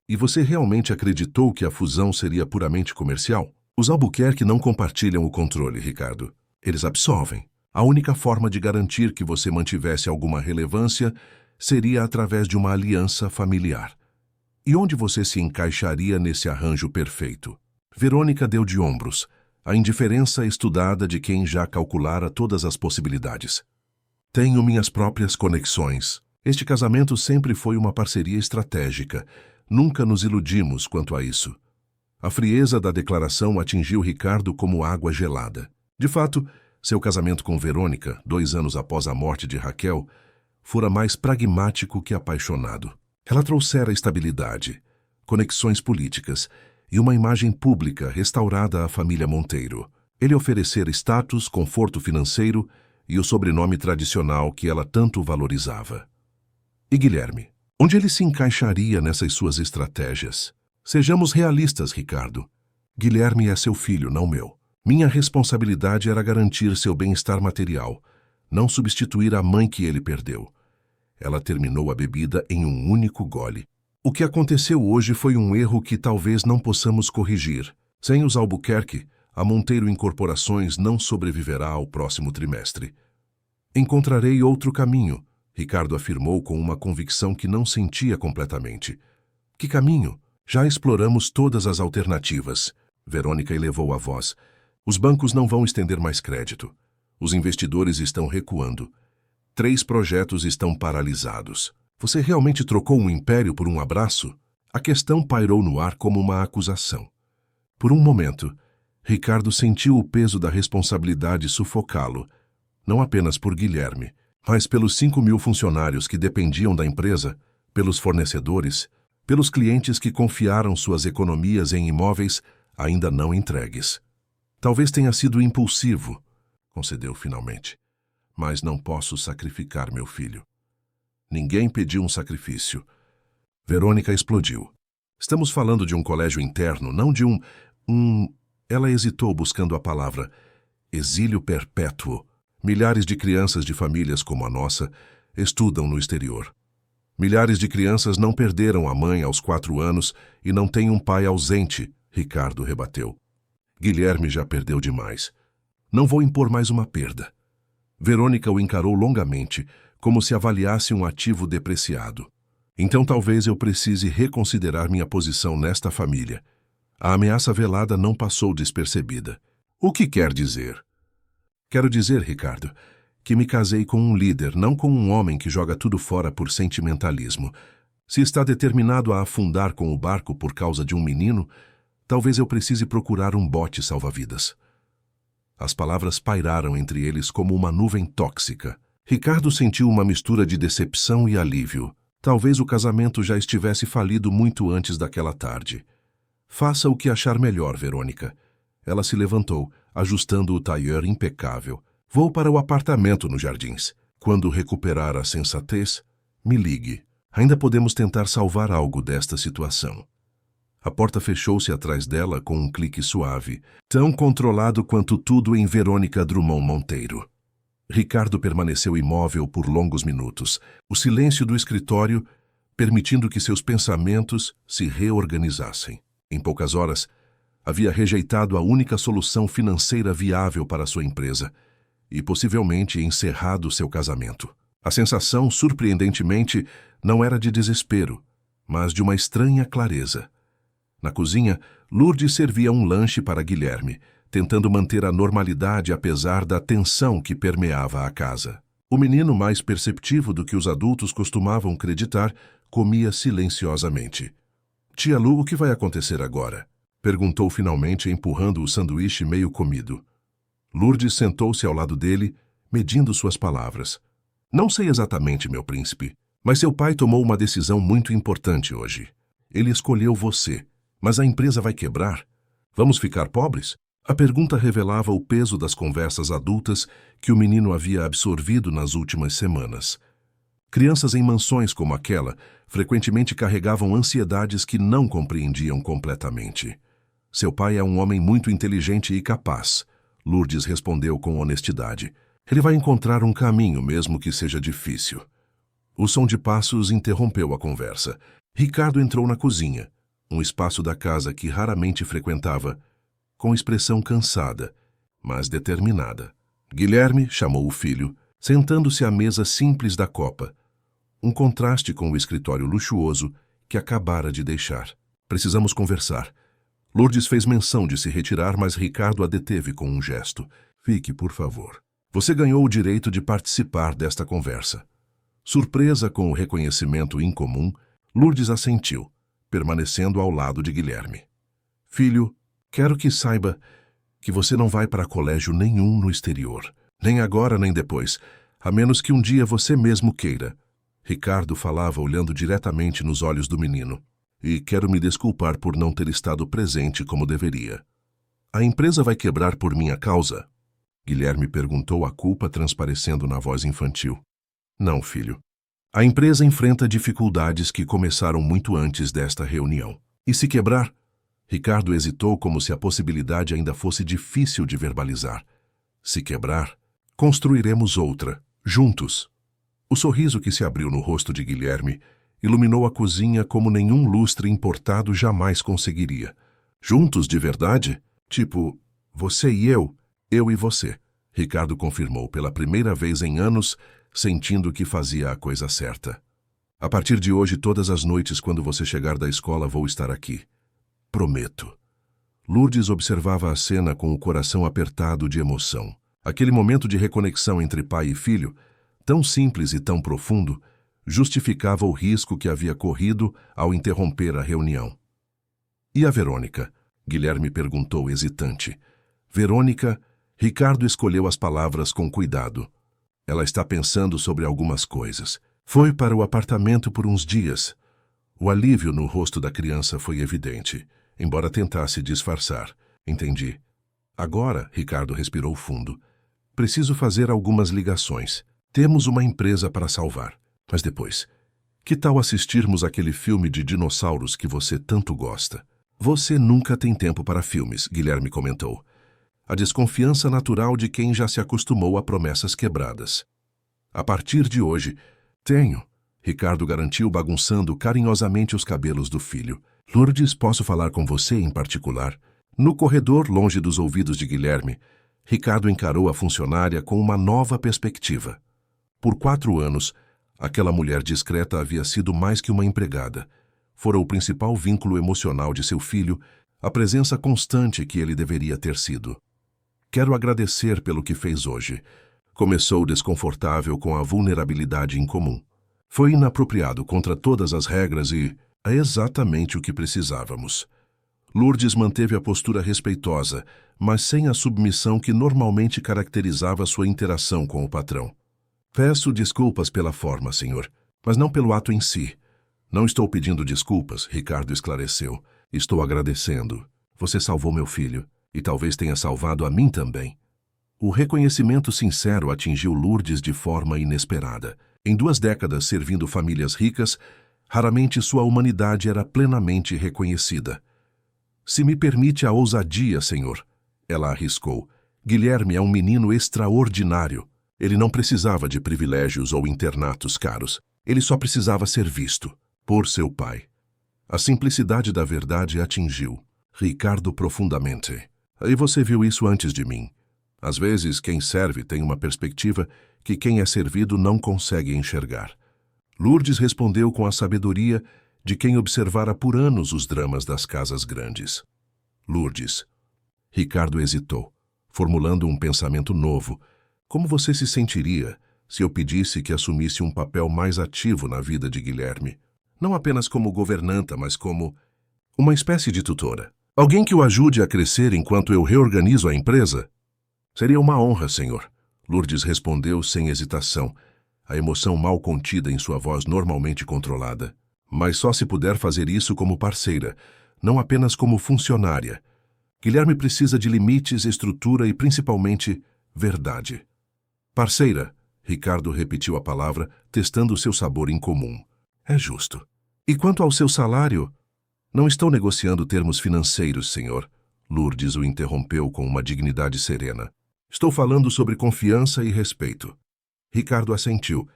Speaker 1: E você realmente acreditou que a fusão seria puramente comercial? Os Albuquerque não compartilham o controle, Ricardo. Eles absorvem. A única forma de garantir que você mantivesse alguma relevância seria através de uma aliança familiar. E onde você se encaixaria nesse arranjo perfeito? Verônica deu de ombros, a indiferença estudada de quem já calculara todas as possibilidades. Tenho minhas próprias conexões. Este casamento sempre foi uma parceria estratégica. Nunca nos iludimos quanto a isso. A frieza da declaração atingiu Ricardo como água gelada. De fato, seu casamento com Verônica, 2 anos após a morte de Raquel, fora mais pragmático que apaixonado. Ela trouxera estabilidade, conexões políticas e uma imagem pública restaurada à família Monteiro. Ele oferecera status, conforto financeiro e o sobrenome tradicional que ela tanto valorizava. E Guilherme? Onde ele se encaixaria nessas suas estratégias? Sejamos realistas, Ricardo. Guilherme é seu filho, não meu. Minha responsabilidade era garantir seu bem-estar material, não substituir a mãe que ele perdeu. Ela terminou a bebida em um único gole. O que aconteceu hoje foi um erro que talvez não possamos corrigir. Sem os Albuquerque, a Monteiro Incorporações não sobreviverá ao próximo trimestre. Encontrarei outro caminho, Ricardo afirmou com uma convicção que não sentia completamente. Que caminho? Já exploramos todas as alternativas. Verônica elevou a voz. Os bancos não vão estender mais crédito. Os investidores estão recuando. 3 projetos estão paralisados. Você realmente trocou um império por um abraço? A questão pairou no ar como uma acusação. Por um momento, Ricardo sentiu o peso da responsabilidade sufocá-lo, não apenas por Guilherme, mas pelos 5.000 funcionários que dependiam da empresa, pelos fornecedores, pelos clientes que confiaram suas economias em imóveis ainda não entregues. Talvez tenha sido impulsivo, concedeu finalmente. Mas não posso sacrificar meu filho. Ninguém pediu um sacrifício. Verônica explodiu. Estamos falando de um colégio interno, não de um... Ela hesitou buscando a palavra. Exílio perpétuo. Milhares de crianças de famílias como a nossa estudam no exterior. Milhares de crianças não perderam a mãe aos 4 anos e não têm um pai ausente, Ricardo rebateu. Guilherme já perdeu demais. Não vou impor mais uma perda. Verônica o encarou longamente, como se avaliasse um ativo depreciado. Então talvez eu precise reconsiderar minha posição nesta família. A ameaça velada não passou despercebida. O que quer dizer? Quero dizer, Ricardo, que me casei com um líder, não com um homem que joga tudo fora por sentimentalismo. Se está determinado a afundar com o barco por causa de um menino, talvez eu precise procurar um bote salva-vidas. As palavras pairaram entre eles como uma nuvem tóxica. Ricardo sentiu uma mistura de decepção e alívio. Talvez o casamento já estivesse falido muito antes daquela tarde. Faça o que achar melhor, Verônica. Ela se levantou, ajustando o tailleur impecável. Vou para o apartamento nos Jardins. Quando recuperar a sensatez, me ligue. Ainda podemos tentar salvar algo desta situação. A porta fechou-se atrás dela com um clique suave, tão controlado quanto tudo em Verônica Drummond Monteiro. Ricardo permaneceu imóvel por longos minutos, o silêncio do escritório permitindo que seus pensamentos se reorganizassem. Em poucas horas, havia rejeitado a única solução financeira viável para sua empresa e possivelmente encerrado seu casamento. A sensação, surpreendentemente, não era de desespero, mas de uma estranha clareza. Na cozinha, Lourdes servia um lanche para Guilherme, tentando manter a normalidade apesar da tensão que permeava a casa. O menino, mais perceptivo do que os adultos costumavam acreditar, comia silenciosamente. «Tia Lu, o que vai acontecer agora?» perguntou finalmente, empurrando o sanduíche meio comido. Lourdes sentou-se ao lado dele, medindo suas palavras. «Não sei exatamente, meu príncipe, mas seu pai tomou uma decisão muito importante hoje. Ele escolheu você, mas a empresa vai quebrar. Vamos ficar pobres?» A pergunta revelava o peso das conversas adultas que o menino havia absorvido nas últimas semanas. Crianças em mansões como aquela frequentemente carregavam ansiedades que não compreendiam completamente. Seu pai é um homem muito inteligente e capaz, Lourdes respondeu com honestidade. Ele vai encontrar um caminho, mesmo que seja difícil. O som de passos interrompeu a conversa. Ricardo entrou na cozinha, um espaço da casa que raramente frequentava, com expressão cansada, mas determinada. Guilherme chamou o filho, sentando-se à mesa simples da copa, um contraste com o escritório luxuoso que acabara de deixar. Precisamos conversar. Lourdes fez menção de se retirar, mas Ricardo a deteve com um gesto. Fique, por favor. Você ganhou o direito de participar desta conversa. Surpresa com o reconhecimento incomum, Lourdes assentiu, permanecendo ao lado de Guilherme. Filho, quero que saiba que você não vai para colégio nenhum no exterior. Nem agora, nem depois, a menos que um dia você mesmo queira. Ricardo falava olhando diretamente nos olhos do menino. E quero me desculpar por não ter estado presente como deveria. A empresa vai quebrar por minha causa? Guilherme perguntou, a culpa transparecendo na voz infantil. Não, filho. A empresa enfrenta dificuldades que começaram muito antes desta reunião. E se quebrar? Ricardo hesitou como se a possibilidade ainda fosse difícil de verbalizar. Se quebrar, construiremos outra, juntos. O sorriso que se abriu no rosto de Guilherme iluminou a cozinha como nenhum lustre importado jamais conseguiria. Juntos de verdade? Tipo, você e eu e você. Ricardo confirmou pela primeira vez em anos, sentindo que fazia a coisa certa. A partir de hoje, todas as noites quando você chegar da escola, vou estar aqui. Prometo. Lourdes observava a cena com o coração apertado de emoção. Aquele momento de reconexão entre pai e filho, tão simples e tão profundo, justificava o risco que havia corrido ao interromper a reunião. E a Verônica? Guilherme perguntou hesitante. Verônica, Ricardo escolheu as palavras com cuidado. Ela está pensando sobre algumas coisas. Foi para o apartamento por uns dias. O alívio no rosto da criança foi evidente, embora tentasse disfarçar. Entendi. Agora, Ricardo respirou fundo. Preciso fazer algumas ligações. Temos uma empresa para salvar. Mas depois, que tal assistirmos aquele filme de dinossauros que você tanto gosta? Você nunca tem tempo para filmes, Guilherme comentou. A desconfiança natural de quem já se acostumou a promessas quebradas. A partir de hoje, tenho, Ricardo garantiu, bagunçando carinhosamente os cabelos do filho. Lourdes, posso falar com você em particular? No corredor, longe dos ouvidos de Guilherme, Ricardo encarou a funcionária com uma nova perspectiva. Por 4 anos, aquela mulher discreta havia sido mais que uma empregada. Fora o principal vínculo emocional de seu filho, a presença constante que ele deveria ter sido. Quero agradecer pelo que fez hoje. Começou desconfortável com a vulnerabilidade incomum. Foi inapropriado contra todas as regras e é exatamente o que precisávamos. Lourdes manteve a postura respeitosa, mas sem a submissão que normalmente caracterizava sua interação com o patrão. Peço desculpas pela forma, senhor, mas não pelo ato em si. Não estou pedindo desculpas, Ricardo esclareceu. Estou agradecendo. Você salvou meu filho, e talvez tenha salvado a mim também. O reconhecimento sincero atingiu Lourdes de forma inesperada. Em 2 décadas servindo famílias ricas, Raramente sua humanidade era plenamente reconhecida. Se me permite a ousadia, senhor, ela arriscou. Guilherme é um menino extraordinário. Ele não precisava de privilégios ou internatos caros. Ele só precisava ser visto, por seu pai. A simplicidade da verdade atingiu Ricardo profundamente. E você viu isso antes de mim. Às vezes, quem serve tem uma perspectiva que quem é servido não consegue enxergar. Lourdes respondeu com a sabedoria de quem observara por anos os dramas das casas grandes. Lourdes. Ricardo hesitou, formulando um pensamento novo. Como você se sentiria se eu pedisse que assumisse um papel mais ativo na vida de Guilherme? Não apenas como governanta, mas como uma espécie de tutora. Alguém que o ajude a crescer enquanto eu reorganizo a empresa? Seria uma honra, senhor. Lourdes respondeu sem hesitação, a emoção mal contida em sua voz normalmente controlada. Mas só se puder fazer isso como parceira, não apenas como funcionária. Guilherme precisa de limites, estrutura e, principalmente, verdade. Parceira, Ricardo repetiu a palavra, testando seu sabor incomum. É justo. E quanto ao seu salário? Não estou negociando termos financeiros, senhor. Lourdes o interrompeu com uma dignidade serena. Estou falando sobre confiança e respeito. Ricardo assentiu,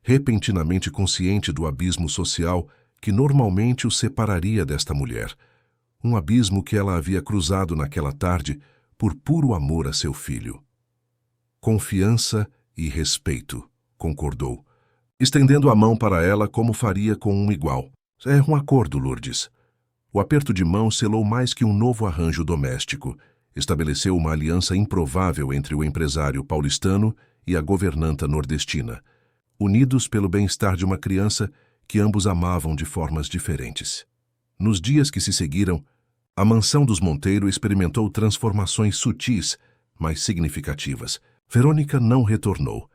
Speaker 1: repentinamente consciente do abismo social que normalmente o separaria desta mulher. Um abismo que ela havia cruzado naquela tarde por puro amor a seu filho. Confiança e respeito, concordou, estendendo a mão para ela como faria com um igual. É um acordo, Lourdes. O aperto de mão selou mais que um novo arranjo doméstico. Estabeleceu uma aliança improvável entre o empresário paulistano e a governanta nordestina, unidos pelo bem-estar de uma criança que ambos amavam de formas diferentes. Nos dias que se seguiram, a mansão dos Monteiro experimentou transformações sutis, mas significativas. Verônica não retornou,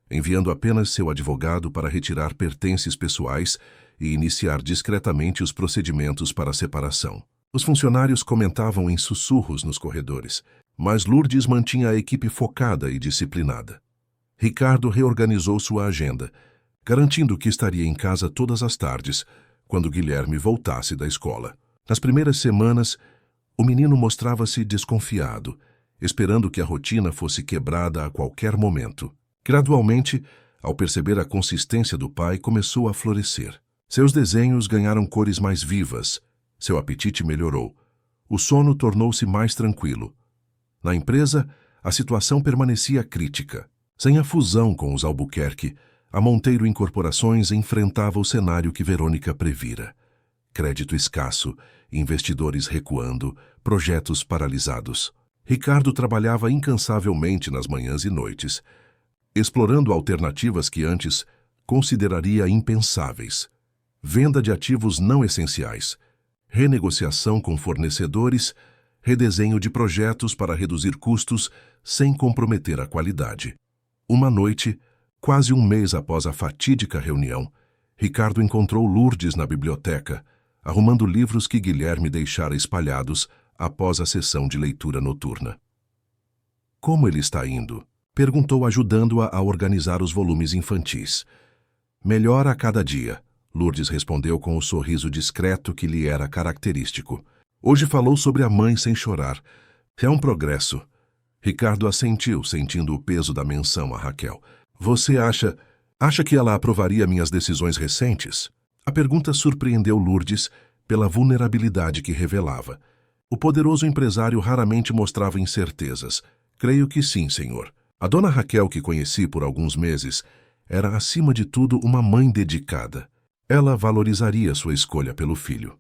Speaker 1: enviando apenas seu advogado para retirar pertences pessoais e iniciar discretamente os procedimentos para a separação. Os funcionários comentavam em sussurros nos corredores, mas Lourdes mantinha a equipe focada e disciplinada. Ricardo reorganizou sua agenda, garantindo que estaria em casa todas as tardes, quando Guilherme voltasse da escola. Nas primeiras semanas, o menino mostrava-se desconfiado, esperando que a rotina fosse quebrada a qualquer momento. Gradualmente, ao perceber a consistência do pai, começou a florescer. Seus desenhos ganharam cores mais vivas, seu apetite melhorou. O sono tornou-se mais tranquilo. Na empresa, a situação permanecia crítica. Sem a fusão com os Albuquerque, a Monteiro Incorporações enfrentava o cenário que Verônica previra. Crédito escasso, investidores recuando, projetos paralisados. Ricardo trabalhava incansavelmente nas manhãs e noites, explorando alternativas que antes consideraria impensáveis. Venda de ativos não essenciais, renegociação com fornecedores, redesenho de projetos para reduzir custos sem comprometer a qualidade. Uma noite, quase um mês após a fatídica reunião, Ricardo encontrou Lourdes na biblioteca, arrumando livros que Guilherme deixara espalhados após a sessão de leitura noturna. Como ele está indo? Perguntou, ajudando-a a organizar os volumes infantis. Melhor a cada dia, Lourdes respondeu com o sorriso discreto que lhe era característico. Hoje falou sobre a mãe sem chorar. É um progresso. Ricardo assentiu, sentindo o peso da menção a Raquel. Você acha que ela aprovaria minhas decisões recentes? A pergunta surpreendeu Lourdes pela vulnerabilidade que revelava. O poderoso empresário raramente mostrava incertezas. Creio que sim, senhor. A dona Raquel, que conheci por alguns meses, era acima de tudo uma mãe dedicada. Ela valorizaria sua escolha pelo filho.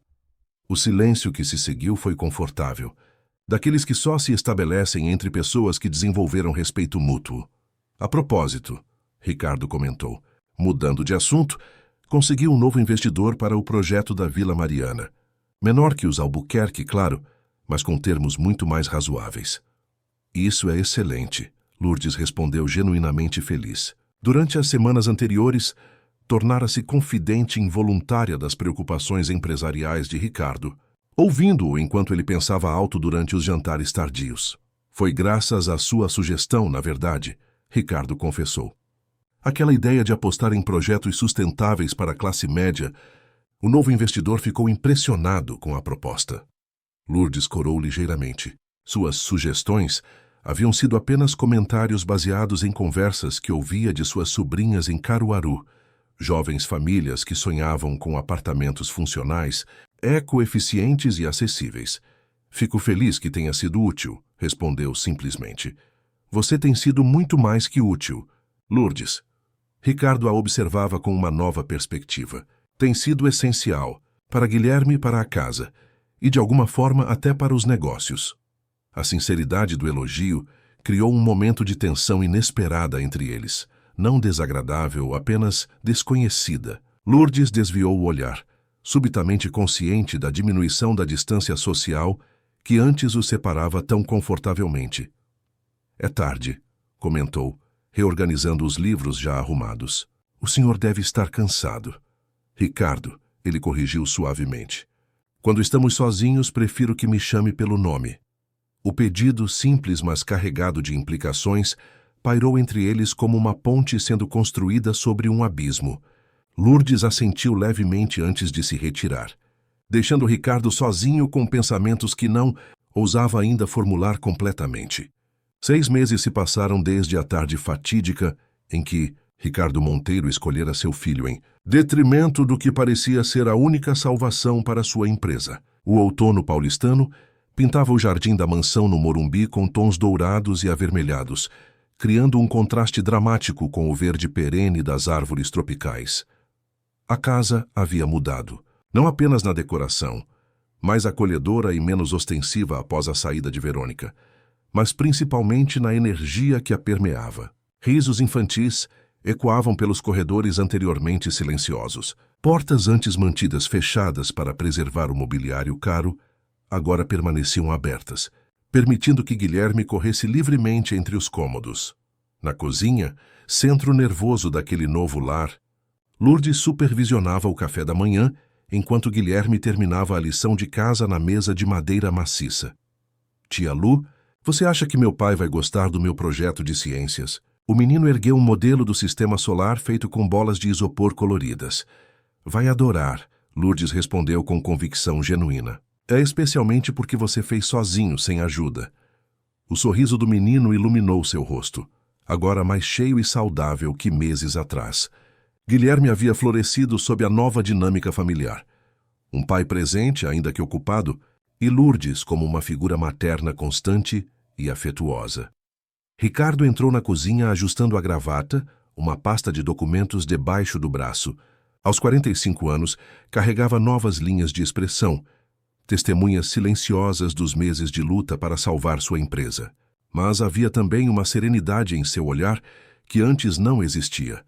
Speaker 1: O silêncio que se seguiu foi confortável, daqueles que só se estabelecem entre pessoas que desenvolveram respeito mútuo. A propósito, Ricardo comentou, mudando de assunto, conseguiu um novo investidor para o projeto da Vila Mariana. Menor que os Albuquerque, claro, mas com termos muito mais razoáveis. Isso é excelente, Lourdes respondeu genuinamente feliz. Durante as semanas anteriores, tornara-se confidente involuntária das preocupações empresariais de Ricardo, ouvindo-o enquanto ele pensava alto durante os jantares tardios. Foi graças à sua sugestão, na verdade, Ricardo confessou. Aquela ideia de apostar em projetos sustentáveis para a classe média, O novo investidor ficou impressionado com a proposta. Lourdes corou ligeiramente. Suas sugestões haviam sido apenas comentários baseados em conversas que ouvia de suas sobrinhas em Caruaru, jovens famílias que sonhavam com apartamentos funcionais, ecoeficientes e acessíveis. Fico feliz que tenha sido útil, respondeu simplesmente. Você tem sido muito mais que útil, Lourdes. Ricardo a observava com uma nova perspectiva. Tem sido essencial, para Guilherme e para a casa, e de alguma forma até para os negócios. A sinceridade do elogio criou um momento de tensão inesperada entre eles, não desagradável, apenas desconhecida. Lourdes desviou o olhar, subitamente consciente da diminuição da distância social que antes os separava tão confortavelmente. É tarde, comentou, reorganizando os livros já arrumados. O senhor deve estar cansado. Ricardo, ele corrigiu suavemente. Quando estamos sozinhos, prefiro que me chame pelo nome. O pedido, simples mas carregado de implicações, pairou entre eles como uma ponte sendo construída sobre um abismo. Lourdes assentiu levemente antes de se retirar, deixando Ricardo sozinho com pensamentos que não ousava ainda formular completamente. 6 meses se passaram desde a tarde fatídica em que Ricardo Monteiro escolhera seu filho em detrimento do que parecia ser a única salvação para sua empresa. O outono paulistano pintava o jardim da mansão no Morumbi com tons dourados e avermelhados, criando um contraste dramático com o verde perene das árvores tropicais. A casa havia mudado, não apenas na decoração, mais acolhedora e menos ostensiva após a saída de Verônica, mas principalmente na energia que a permeava. Risos infantis ecoavam pelos corredores anteriormente silenciosos. Portas antes mantidas fechadas para preservar o mobiliário caro, agora permaneciam abertas, permitindo que Guilherme corresse livremente entre os cômodos. Na cozinha, centro nervoso daquele novo lar, Lourdes supervisionava o café da manhã, enquanto Guilherme terminava a lição de casa na mesa de madeira maciça. Tia Lu, você acha que meu pai vai gostar do meu projeto de ciências? O menino ergueu um modelo do sistema solar feito com bolas de isopor coloridas. Vai adorar, Lourdes respondeu com convicção genuína. É especialmente porque você fez sozinho, sem ajuda. O sorriso do menino iluminou seu rosto, agora mais cheio e saudável que meses atrás. Guilherme havia florescido sob a nova dinâmica familiar. Um pai presente, ainda que ocupado, e Lourdes como uma figura materna constante e afetuosa. Ricardo entrou na cozinha ajustando a gravata, uma pasta de documentos debaixo do braço. Aos 45 anos, carregava novas linhas de expressão, testemunhas silenciosas dos meses de luta para salvar sua empresa. Mas havia também uma serenidade em seu olhar que antes não existia,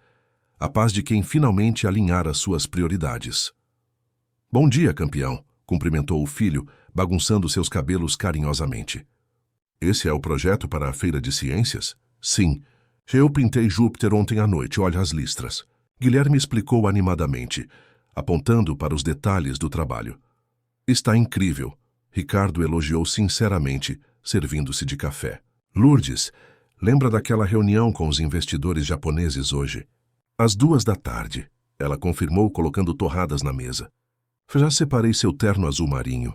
Speaker 1: a paz de quem finalmente alinhara suas prioridades. Bom dia, campeão, cumprimentou o filho, bagunçando seus cabelos carinhosamente. Esse é o projeto para a feira de ciências? Sim. Eu pintei Júpiter ontem à noite, olha as listras. Guilherme explicou animadamente, apontando para os detalhes do trabalho. Está incrível, Ricardo elogiou sinceramente, servindo-se de café. Lourdes, lembra daquela reunião com os investidores japoneses hoje? Às 2 da tarde, ela confirmou colocando torradas na mesa. Já separei seu terno azul marinho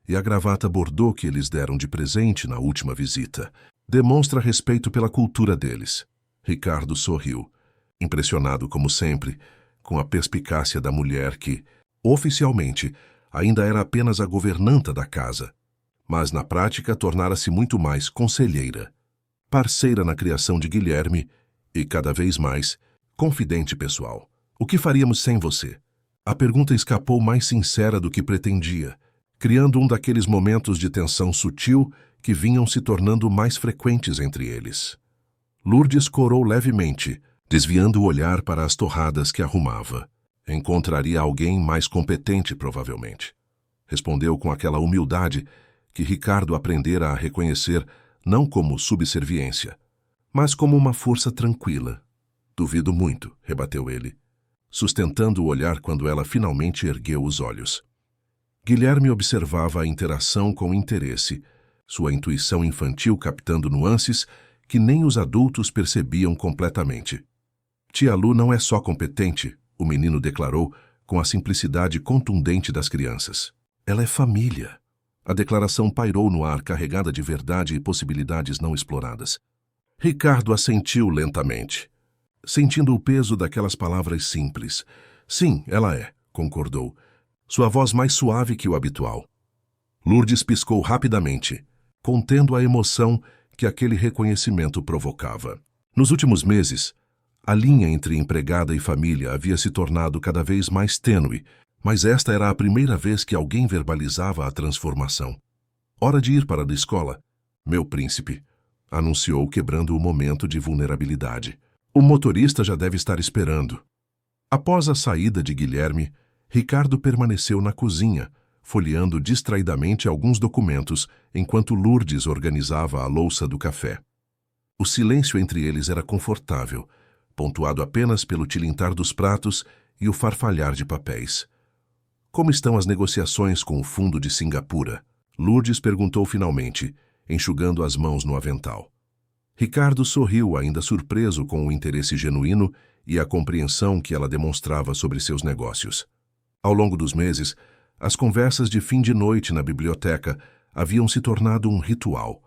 Speaker 1: e a gravata bordô que eles deram de presente na última visita. Demonstra respeito pela cultura deles. Ricardo sorriu, impressionado como sempre, com a perspicácia da mulher que, oficialmente, ainda era apenas a governanta da casa, mas na prática tornara-se muito mais conselheira, parceira na criação de Guilherme e, cada vez mais, confidente pessoal. O que faríamos sem você? A pergunta escapou mais sincera do que pretendia, criando um daqueles momentos de tensão sutil que vinham se tornando mais frequentes entre eles. Lourdes corou levemente, desviando o olhar para as torradas que arrumava. Encontraria alguém mais competente, provavelmente. Respondeu com aquela humildade que Ricardo aprendera a reconhecer não como subserviência, mas como uma força tranquila. Duvido muito, rebateu ele, sustentando o olhar quando ela finalmente ergueu os olhos. Guilherme observava a interação com interesse, sua intuição infantil captando nuances que nem os adultos percebiam completamente. Tia Lu não é só competente, o menino declarou, com a simplicidade contundente das crianças. Ela é família. A declaração pairou no ar, carregada de verdade e possibilidades não exploradas. Ricardo assentiu lentamente, sentindo o peso daquelas palavras simples. Sim, ela é, concordou, sua voz mais suave que o habitual. Lourdes piscou rapidamente, contendo a emoção que aquele reconhecimento provocava. Nos últimos meses, a linha entre empregada e família havia se tornado cada vez mais tênue, mas esta era a primeira vez que alguém verbalizava a transformação. Hora de ir para a escola, meu príncipe, anunciou, quebrando o momento de vulnerabilidade. O motorista já deve estar esperando. Após a saída de Guilherme, Ricardo permaneceu na cozinha, folheando distraidamente alguns documentos enquanto Lourdes organizava a louça do café. O silêncio entre eles era confortável, pontuado apenas pelo tilintar dos pratos e o farfalhar de papéis. Como estão as negociações com o fundo de Singapura? Lourdes perguntou finalmente, enxugando as mãos no avental. Ricardo sorriu, ainda surpreso com o interesse genuíno e a compreensão que ela demonstrava sobre seus negócios. Ao longo dos meses, as conversas de fim de noite na biblioteca haviam se tornado um ritual.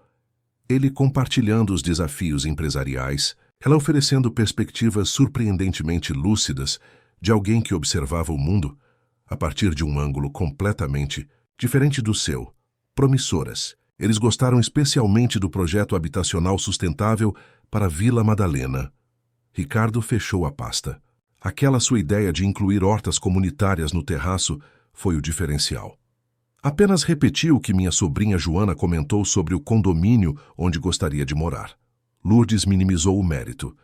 Speaker 1: Ele compartilhando os desafios empresariais, ela oferecendo perspectivas surpreendentemente lúcidas de alguém que observava o mundo a partir de um ângulo completamente diferente do seu, promissoras. Eles gostaram especialmente do projeto habitacional sustentável para Vila Madalena. Ricardo fechou a pasta. Aquela sua ideia de incluir hortas comunitárias no terraço foi o diferencial. Apenas repetiu o que minha sobrinha Joana comentou sobre o condomínio onde gostaria de morar. Lourdes minimizou o mérito,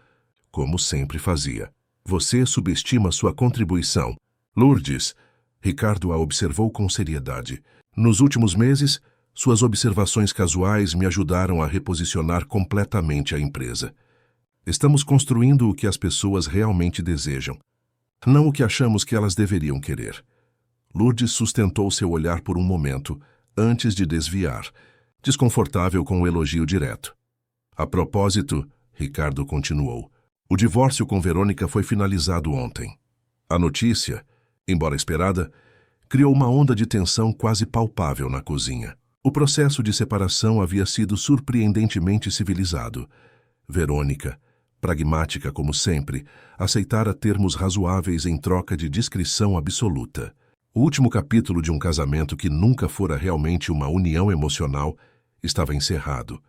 Speaker 1: como sempre fazia. Você subestima sua contribuição. Lourdes, Ricardo a observou com seriedade. Nos últimos meses, suas observações casuais me ajudaram a reposicionar completamente a empresa. Estamos construindo o que as pessoas realmente desejam, não o que achamos que elas deveriam querer. Lourdes sustentou seu olhar por um momento, antes de desviar, desconfortável com o elogio direto. A propósito, Ricardo continuou, o divórcio com Verônica foi finalizado ontem. A notícia, embora esperada, criou uma onda de tensão quase palpável na cozinha. O processo de separação havia sido surpreendentemente civilizado. Verônica, pragmática como sempre, aceitara termos razoáveis em troca de discrição absoluta. O último capítulo de um casamento que nunca fora realmente uma união emocional estava encerrado.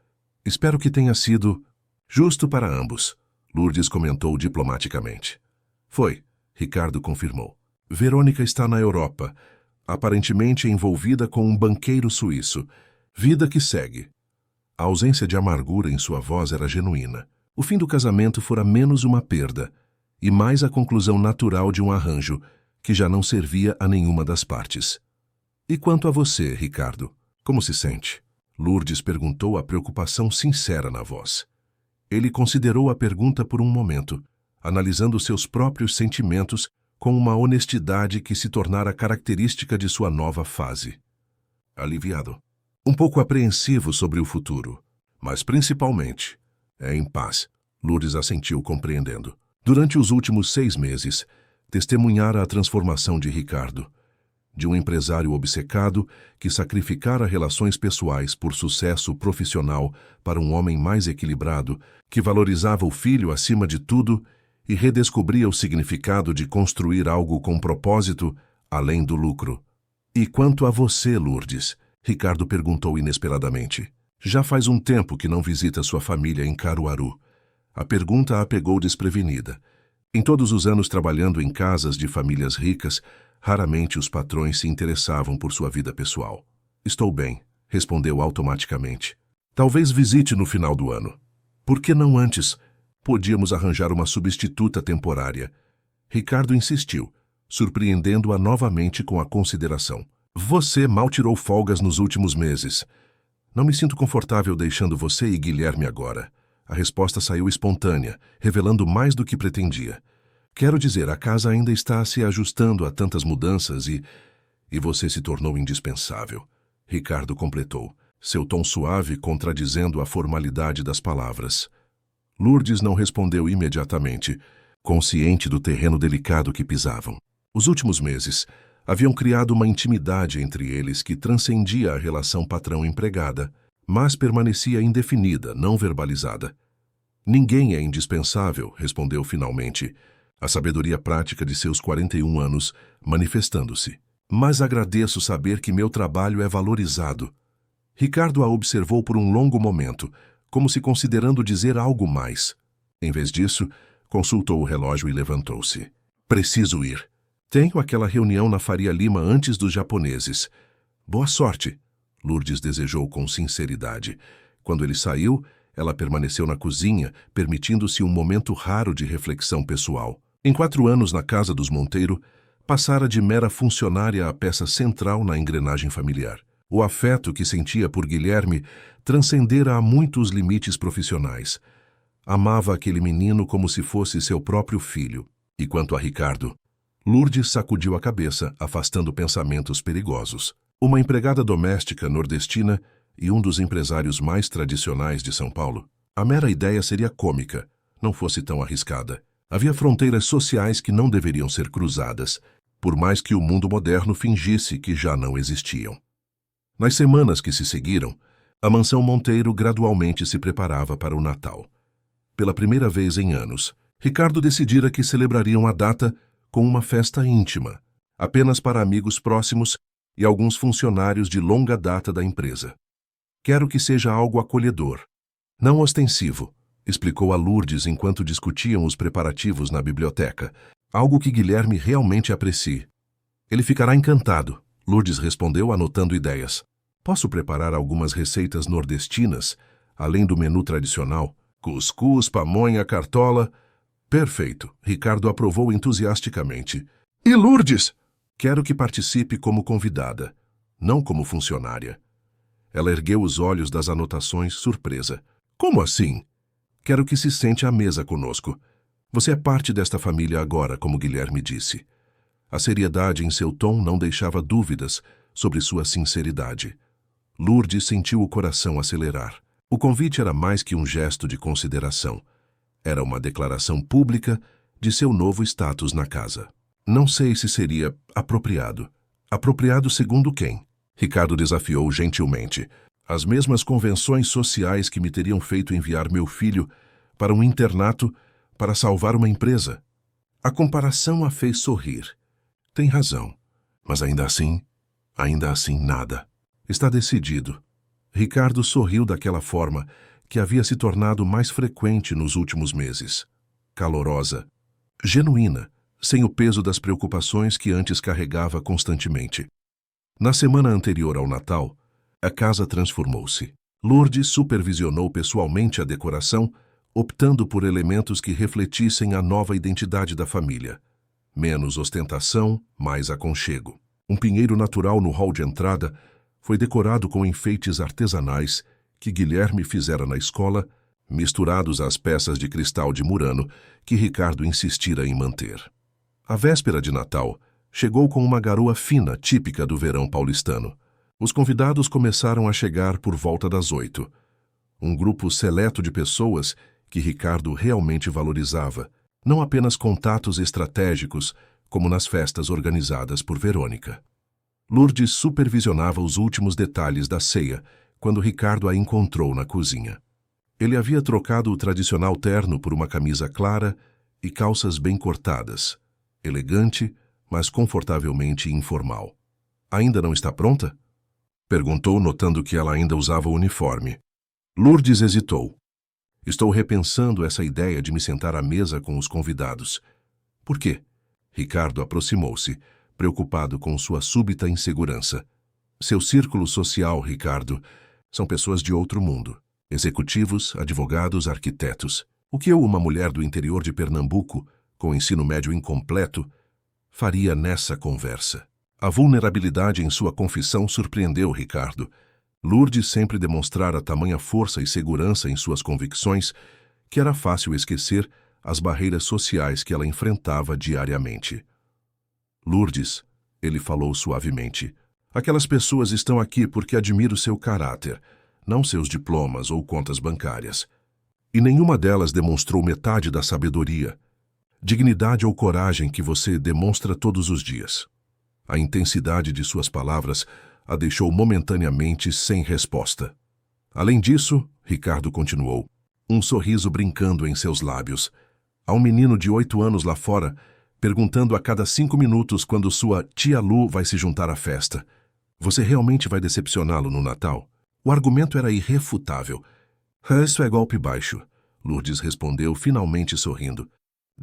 Speaker 1: Espero que tenha sido justo para ambos, Lourdes comentou diplomaticamente. Foi, Ricardo confirmou. Verônica está na Europa, aparentemente envolvida com um banqueiro suíço. Vida que segue. A ausência de amargura em sua voz era genuína. O fim do casamento fora menos uma perda, e mais a conclusão natural de um arranjo, que já não servia a nenhuma das partes. E quanto a você, Ricardo? Como se sente? Lourdes perguntou, a preocupação sincera na voz. Ele considerou a pergunta por um momento, analisando seus próprios sentimentos com uma honestidade que se tornara característica de sua nova fase. Aliviado. Um pouco apreensivo sobre o futuro, mas principalmente em paz, Lourdes assentiu, compreendendo. Durante os últimos 6 meses, testemunhara a transformação de Ricardo, de um empresário obcecado que sacrificara relações pessoais por sucesso profissional para um homem mais equilibrado, que valorizava o filho acima de tudo e redescobria o significado de construir algo com propósito além do lucro. E quanto a você, Lourdes? Ricardo perguntou inesperadamente. Já faz um tempo que não visita sua família em Caruaru. A pergunta a pegou desprevenida. Em todos os anos trabalhando em casas de famílias ricas, raramente os patrões se interessavam por sua vida pessoal. Estou bem, respondeu automaticamente. Talvez visite no final do ano. Por que não antes? Podíamos arranjar uma substituta temporária. Ricardo insistiu, surpreendendo-a novamente com a consideração. Você mal tirou folgas nos últimos meses. Não me sinto confortável deixando você e Guilherme agora. A resposta saiu espontânea, revelando mais do que pretendia. Quero dizer, a casa ainda está se ajustando a tantas mudanças e você se tornou indispensável. Ricardo completou, seu tom suave contradizendo a formalidade das palavras. Lourdes não respondeu imediatamente, consciente do terreno delicado que pisavam. Os últimos meses haviam criado uma intimidade entre eles que transcendia a relação patrão-empregada, mas permanecia indefinida, não verbalizada. Ninguém é indispensável, respondeu finalmente, a sabedoria prática de seus 41 anos manifestando-se. Mas agradeço saber que meu trabalho é valorizado. Ricardo a observou por um longo momento, como se considerando dizer algo mais. Em vez disso, consultou o relógio e levantou-se. Preciso ir. Tenho aquela reunião na Faria Lima antes dos japoneses. Boa sorte, Lourdes desejou com sinceridade. Quando ele saiu, ela permaneceu na cozinha, permitindo-se um momento raro de reflexão pessoal. Em 4 anos na casa dos Monteiro, passara de mera funcionária a peça central na engrenagem familiar. O afeto que sentia por Guilherme transcendera a muitos limites profissionais. Amava aquele menino como se fosse seu próprio filho. E quanto a Ricardo, Lourdes sacudiu a cabeça, afastando pensamentos perigosos. Uma empregada doméstica nordestina e um dos empresários mais tradicionais de São Paulo. A mera ideia seria cômica, não fosse tão arriscada. Havia fronteiras sociais que não deveriam ser cruzadas, por mais que o mundo moderno fingisse que já não existiam. Nas semanas que se seguiram, a mansão Monteiro gradualmente se preparava para o Natal. Pela primeira vez em anos, Ricardo decidira que celebrariam a data com uma festa íntima, apenas para amigos próximos e alguns funcionários de longa data da empresa. Quero que seja algo acolhedor, não ostensivo, explicou a Lourdes enquanto discutiam os preparativos na biblioteca, algo que Guilherme realmente aprecie. Ele ficará encantado, Lourdes respondeu anotando ideias. Posso preparar algumas receitas nordestinas, além do menu tradicional? Cuscuz, pamonha, cartola... Perfeito, Ricardo aprovou entusiasticamente. E Lourdes? Quero que participe como convidada, não como funcionária. Ela ergueu os olhos das anotações, surpresa. Como assim? Quero que se sente à mesa conosco. Você é parte desta família agora, como Guilherme disse. A seriedade em seu tom não deixava dúvidas sobre sua sinceridade. Lourdes sentiu o coração acelerar. O convite era mais que um gesto de consideração. Era uma declaração pública de seu novo status na casa. Não sei se seria apropriado. Apropriado segundo quem? Ricardo desafiou gentilmente. As mesmas convenções sociais que me teriam feito enviar meu filho para um internato para salvar uma empresa. A comparação a fez sorrir. Tem razão. Mas ainda assim nada. Está decidido. Ricardo sorriu daquela forma que havia se tornado mais frequente nos últimos meses. Calorosa, genuína, sem o peso das preocupações que antes carregava constantemente. Na semana anterior ao Natal, a casa transformou-se. Lourdes supervisionou pessoalmente a decoração, optando por elementos que refletissem a nova identidade da família. Menos ostentação, mais aconchego. Um pinheiro natural no hall de entrada foi decorado com enfeites artesanais que Guilherme fizera na escola, misturados às peças de cristal de Murano que Ricardo insistira em manter. A véspera de Natal chegou com uma garoa fina, típica do verão paulistano. Os convidados começaram a chegar por volta das 8. Um grupo seleto de pessoas que Ricardo realmente valorizava, não apenas contatos estratégicos, como nas festas organizadas por Verônica. Lourdes supervisionava os últimos detalhes da ceia, quando Ricardo a encontrou na cozinha. Ele havia trocado o tradicional terno por uma camisa clara e calças bem cortadas. Elegante, mas confortavelmente informal. Ainda não está pronta? Perguntou, notando que ela ainda usava o uniforme. Lourdes hesitou. Estou repensando essa ideia de me sentar à mesa com os convidados. Por quê? Ricardo aproximou-se, preocupado com sua súbita insegurança. Seu círculo social, Ricardo, são pessoas de outro mundo. Executivos, advogados, arquitetos. O que eu, uma mulher do interior de Pernambuco, com ensino médio incompleto, faria nessa conversa? A vulnerabilidade em sua confissão surpreendeu Ricardo. Lourdes sempre demonstrara tamanha força e segurança em suas convicções que era fácil esquecer as barreiras sociais que ela enfrentava diariamente. Lourdes, ele falou suavemente, aquelas pessoas estão aqui porque admiro seu caráter, não seus diplomas ou contas bancárias. E nenhuma delas demonstrou metade da sabedoria. Dignidade ou coragem que você demonstra todos os dias? A intensidade de suas palavras a deixou momentaneamente sem resposta. Além disso, Ricardo continuou, um sorriso brincando em seus lábios. Há um menino de 8 anos lá fora, perguntando a cada 5 minutos quando sua tia Lu vai se juntar à festa. Você realmente vai decepcioná-lo no Natal? O argumento era irrefutável. Isso é golpe baixo, Lourdes respondeu, finalmente sorrindo.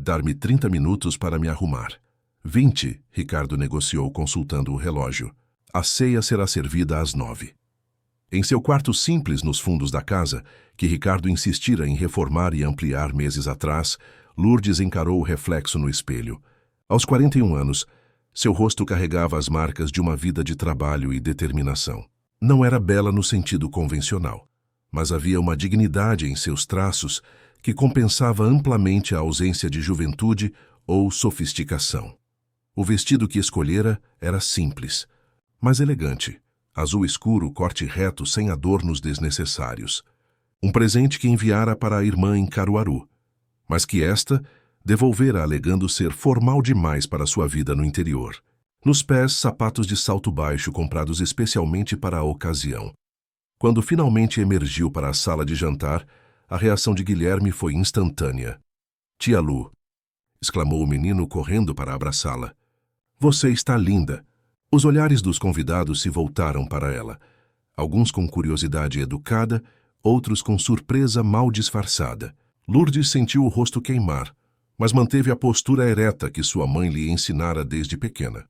Speaker 1: Dar-me 30 minutos para me arrumar. 20, Ricardo negociou consultando o relógio. A ceia será servida às 9. Em seu quarto simples nos fundos da casa, que Ricardo insistira em reformar e ampliar meses atrás, Lourdes encarou o reflexo no espelho. Aos 41 anos, seu rosto carregava as marcas de uma vida de trabalho e determinação. Não era bela no sentido convencional, mas havia uma dignidade em seus traços que compensava amplamente a ausência de juventude ou sofisticação. O vestido que escolhera era simples, mas elegante, azul escuro, corte reto, sem adornos desnecessários. Um presente que enviara para a irmã em Caruaru, mas que esta devolvera alegando ser formal demais para sua vida no interior. Nos pés, sapatos de salto baixo comprados especialmente para a ocasião. Quando finalmente emergiu para a sala de jantar, a reação de Guilherme foi instantânea. Tia Lu, exclamou o menino correndo para abraçá-la. Você está linda. Os olhares dos convidados se voltaram para ela, alguns com curiosidade educada, outros com surpresa mal disfarçada. Lourdes sentiu o rosto queimar, mas manteve a postura ereta que sua mãe lhe ensinara desde pequena.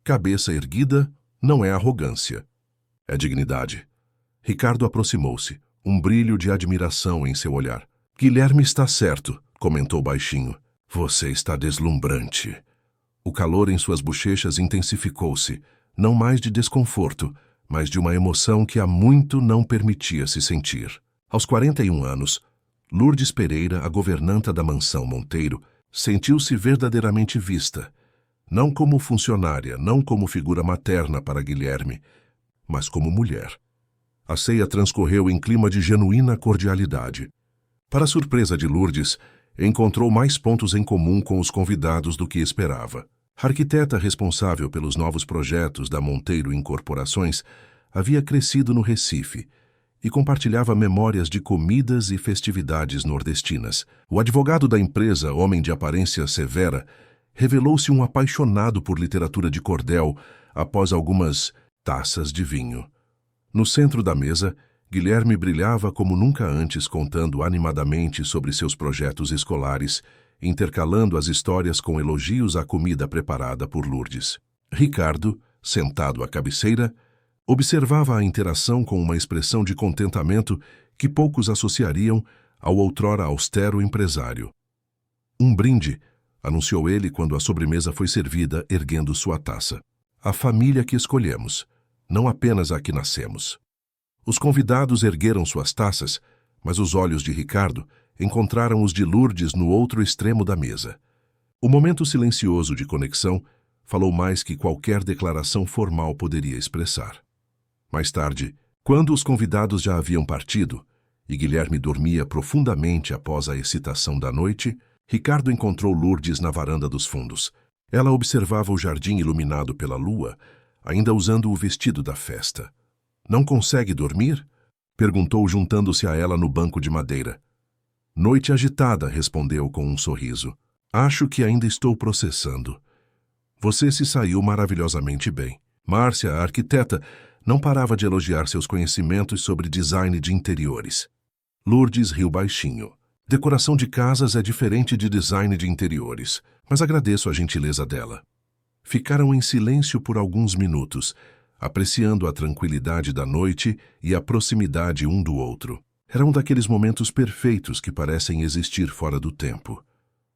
Speaker 1: Cabeça erguida não é arrogância, é dignidade. Ricardo aproximou-se, um brilho de admiração em seu olhar. Guilherme está certo, comentou baixinho. Você está deslumbrante. O calor em suas bochechas intensificou-se, não mais de desconforto, mas de uma emoção que há muito não permitia se sentir. Aos 41 anos, Lourdes Pereira, a governanta da mansão Monteiro, sentiu-se verdadeiramente vista, não como funcionária, não como figura materna para Guilherme, mas como mulher. A ceia transcorreu em clima de genuína cordialidade. Para surpresa de Lourdes, encontrou mais pontos em comum com os convidados do que esperava. A arquiteta responsável pelos novos projetos da Monteiro Incorporações havia crescido no Recife e compartilhava memórias de comidas e festividades nordestinas. O advogado da empresa, homem de aparência severa, revelou-se um apaixonado por literatura de cordel após algumas taças de vinho. No centro da mesa, Guilherme brilhava como nunca antes, contando animadamente sobre seus projetos escolares, intercalando as histórias com elogios à comida preparada por Lourdes. Ricardo, sentado à cabeceira, observava a interação com uma expressão de contentamento que poucos associariam ao outrora austero empresário. Um brinde, anunciou ele quando a sobremesa foi servida, erguendo sua taça. A família que escolhemos, não apenas a que nascemos. Os convidados ergueram suas taças, mas os olhos de Ricardo encontraram os de Lourdes no outro extremo da mesa. O momento silencioso de conexão falou mais que qualquer declaração formal poderia expressar. Mais tarde, quando os convidados já haviam partido, e Guilherme dormia profundamente após a excitação da noite, Ricardo encontrou Lourdes na varanda dos fundos. Ela observava o jardim iluminado pela lua, ainda usando o vestido da festa. Não consegue dormir? Perguntou, juntando-se a ela no banco de madeira. Noite agitada, respondeu com um sorriso. Acho que ainda estou processando. Você se saiu maravilhosamente bem. Márcia, a arquiteta, não parava de elogiar seus conhecimentos sobre design de interiores. Lourdes riu baixinho. Decoração de casas é diferente de design de interiores, mas agradeço a gentileza dela. Ficaram em silêncio por alguns minutos, apreciando a tranquilidade da noite e a proximidade um do outro. Era um daqueles momentos perfeitos que parecem existir fora do tempo,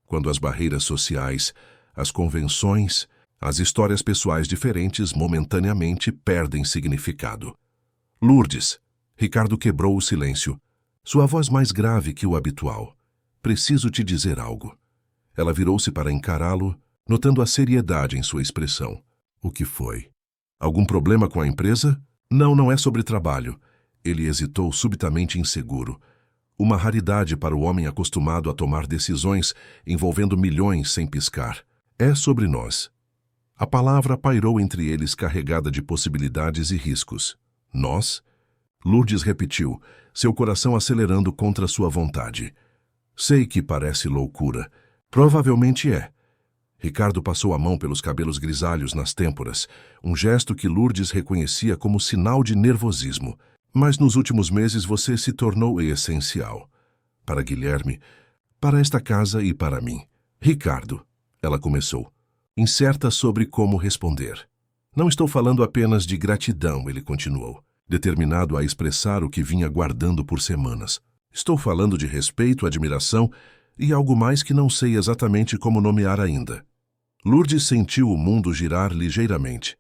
Speaker 1: quando as barreiras sociais, as convenções, as histórias pessoais diferentes momentaneamente perdem significado. Lourdes, Ricardo quebrou o silêncio, sua voz mais grave que o habitual. Preciso te dizer algo. Ela virou-se para encará-lo, notando a seriedade em sua expressão. O que foi? Algum problema com a empresa? Não, não é sobre trabalho. Ele hesitou, subitamente inseguro. Uma raridade para o homem acostumado a tomar decisões envolvendo milhões sem piscar. É sobre nós. A palavra pairou entre eles carregada de possibilidades e riscos. Nós? Lourdes repetiu, seu coração acelerando contra sua vontade. Sei que parece loucura. Provavelmente é. Ricardo passou a mão pelos cabelos grisalhos nas têmporas, um gesto que Lourdes reconhecia como sinal de nervosismo. Mas nos últimos meses você se tornou essencial. Para Guilherme, para esta casa e para mim. Ricardo, ela começou, incerta sobre como responder. Não estou falando apenas de gratidão, ele continuou, determinado a expressar o que vinha guardando por semanas. Estou falando de respeito, admiração e algo mais que não sei exatamente como nomear ainda. Lourdes sentiu o mundo girar ligeiramente.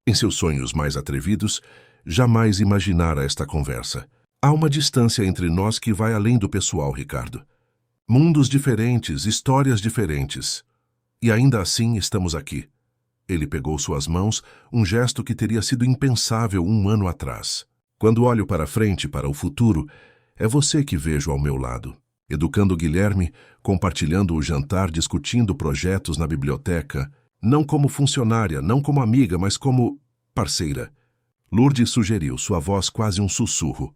Speaker 1: Em seus sonhos mais atrevidos, jamais imaginara esta conversa. Há uma distância entre nós que vai além do pessoal, Ricardo. Mundos diferentes, histórias diferentes. E ainda assim estamos aqui. Ele pegou suas mãos, um gesto que teria sido impensável um ano atrás. Quando olho para frente, para o futuro, é você que vejo ao meu lado. Educando Guilherme, compartilhando o jantar, discutindo projetos na biblioteca, não como funcionária, não como amiga, mas como parceira. Lourdes sugeriu, sua voz quase um sussurro.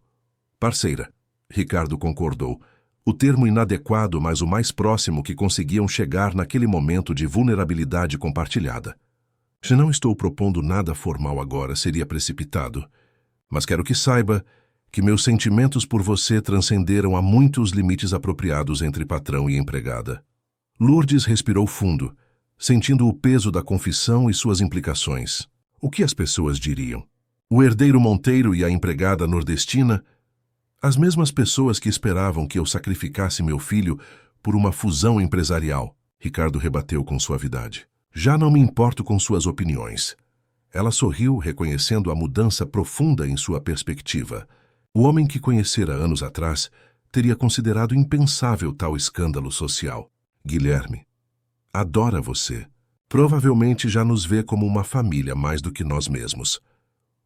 Speaker 1: Parceira. Ricardo concordou. O termo inadequado, mas o mais próximo que conseguiam chegar naquele momento de vulnerabilidade compartilhada. Se não estou propondo nada formal agora, seria precipitado. Mas quero que saiba que meus sentimentos por você transcenderam a muitos limites apropriados entre patrão e empregada. Lourdes respirou fundo, sentindo o peso da confissão e suas implicações. O que as pessoas diriam? O herdeiro Monteiro e a empregada nordestina? As mesmas pessoas que esperavam que eu sacrificasse meu filho por uma fusão empresarial, Ricardo rebateu com suavidade. Já não me importo com suas opiniões. Ela sorriu, reconhecendo a mudança profunda em sua perspectiva. O homem que conhecera anos atrás teria considerado impensável tal escândalo social. Guilherme, adora você. Provavelmente já nos vê como uma família mais do que nós mesmos.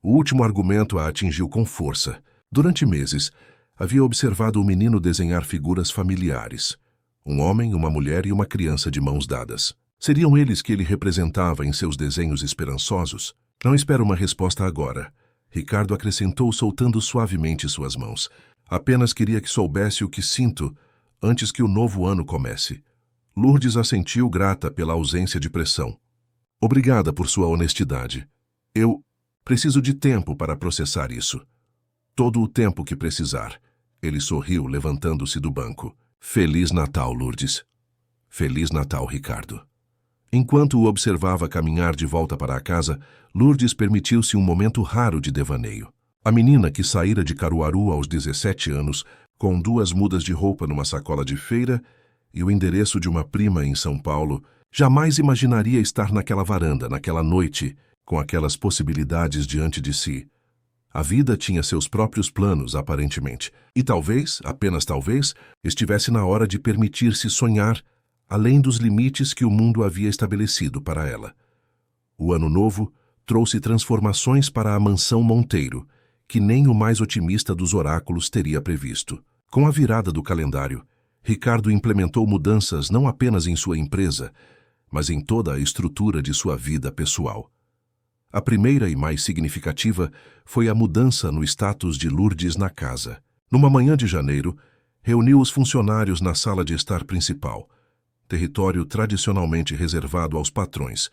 Speaker 1: O último argumento a atingiu com força. Durante meses, havia observado o menino desenhar figuras familiares. Um homem, uma mulher e uma criança de mãos dadas. Seriam eles que ele representava em seus desenhos esperançosos? Não espero uma resposta agora. Ricardo acrescentou, soltando suavemente suas mãos. Apenas queria que soubesse o que sinto antes que o novo ano comece. Lourdes assentiu, grata pela ausência de pressão. Obrigada por sua honestidade. Eu preciso de tempo para processar isso. Todo o tempo que precisar. Ele sorriu, levantando-se do banco. Feliz Natal, Lourdes. Feliz Natal, Ricardo. Enquanto o observava caminhar de volta para a casa, Lourdes permitiu-se um momento raro de devaneio. A menina que saíra de Caruaru aos 17 anos, com 2 mudas de roupa numa sacola de feira e o endereço de uma prima em São Paulo, jamais imaginaria estar naquela varanda, naquela noite, com aquelas possibilidades diante de si. A vida tinha seus próprios planos, aparentemente, e talvez, apenas talvez, estivesse na hora de permitir-se sonhar além dos limites que o mundo havia estabelecido para ela. O ano novo trouxe transformações para a mansão Monteiro, que nem o mais otimista dos oráculos teria previsto. Com a virada do calendário, Ricardo implementou mudanças não apenas em sua empresa, mas em toda a estrutura de sua vida pessoal. A primeira e mais significativa foi a mudança no status de Lourdes na casa. Numa manhã de janeiro, reuniu os funcionários na sala de estar principal, território tradicionalmente reservado aos patrões,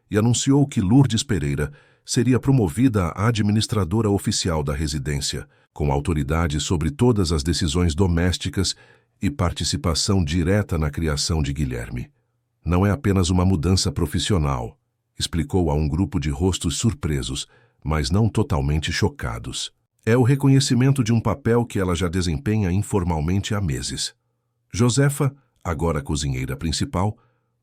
Speaker 1: e anunciou que Lourdes Pereira seria promovida a administradora oficial da residência, com autoridade sobre todas as decisões domésticas e participação direta na criação de Guilherme. Não é apenas uma mudança profissional, explicou a um grupo de rostos surpresos, mas não totalmente chocados. É o reconhecimento de um papel que ela já desempenha informalmente há meses. Josefa, agora cozinheira principal,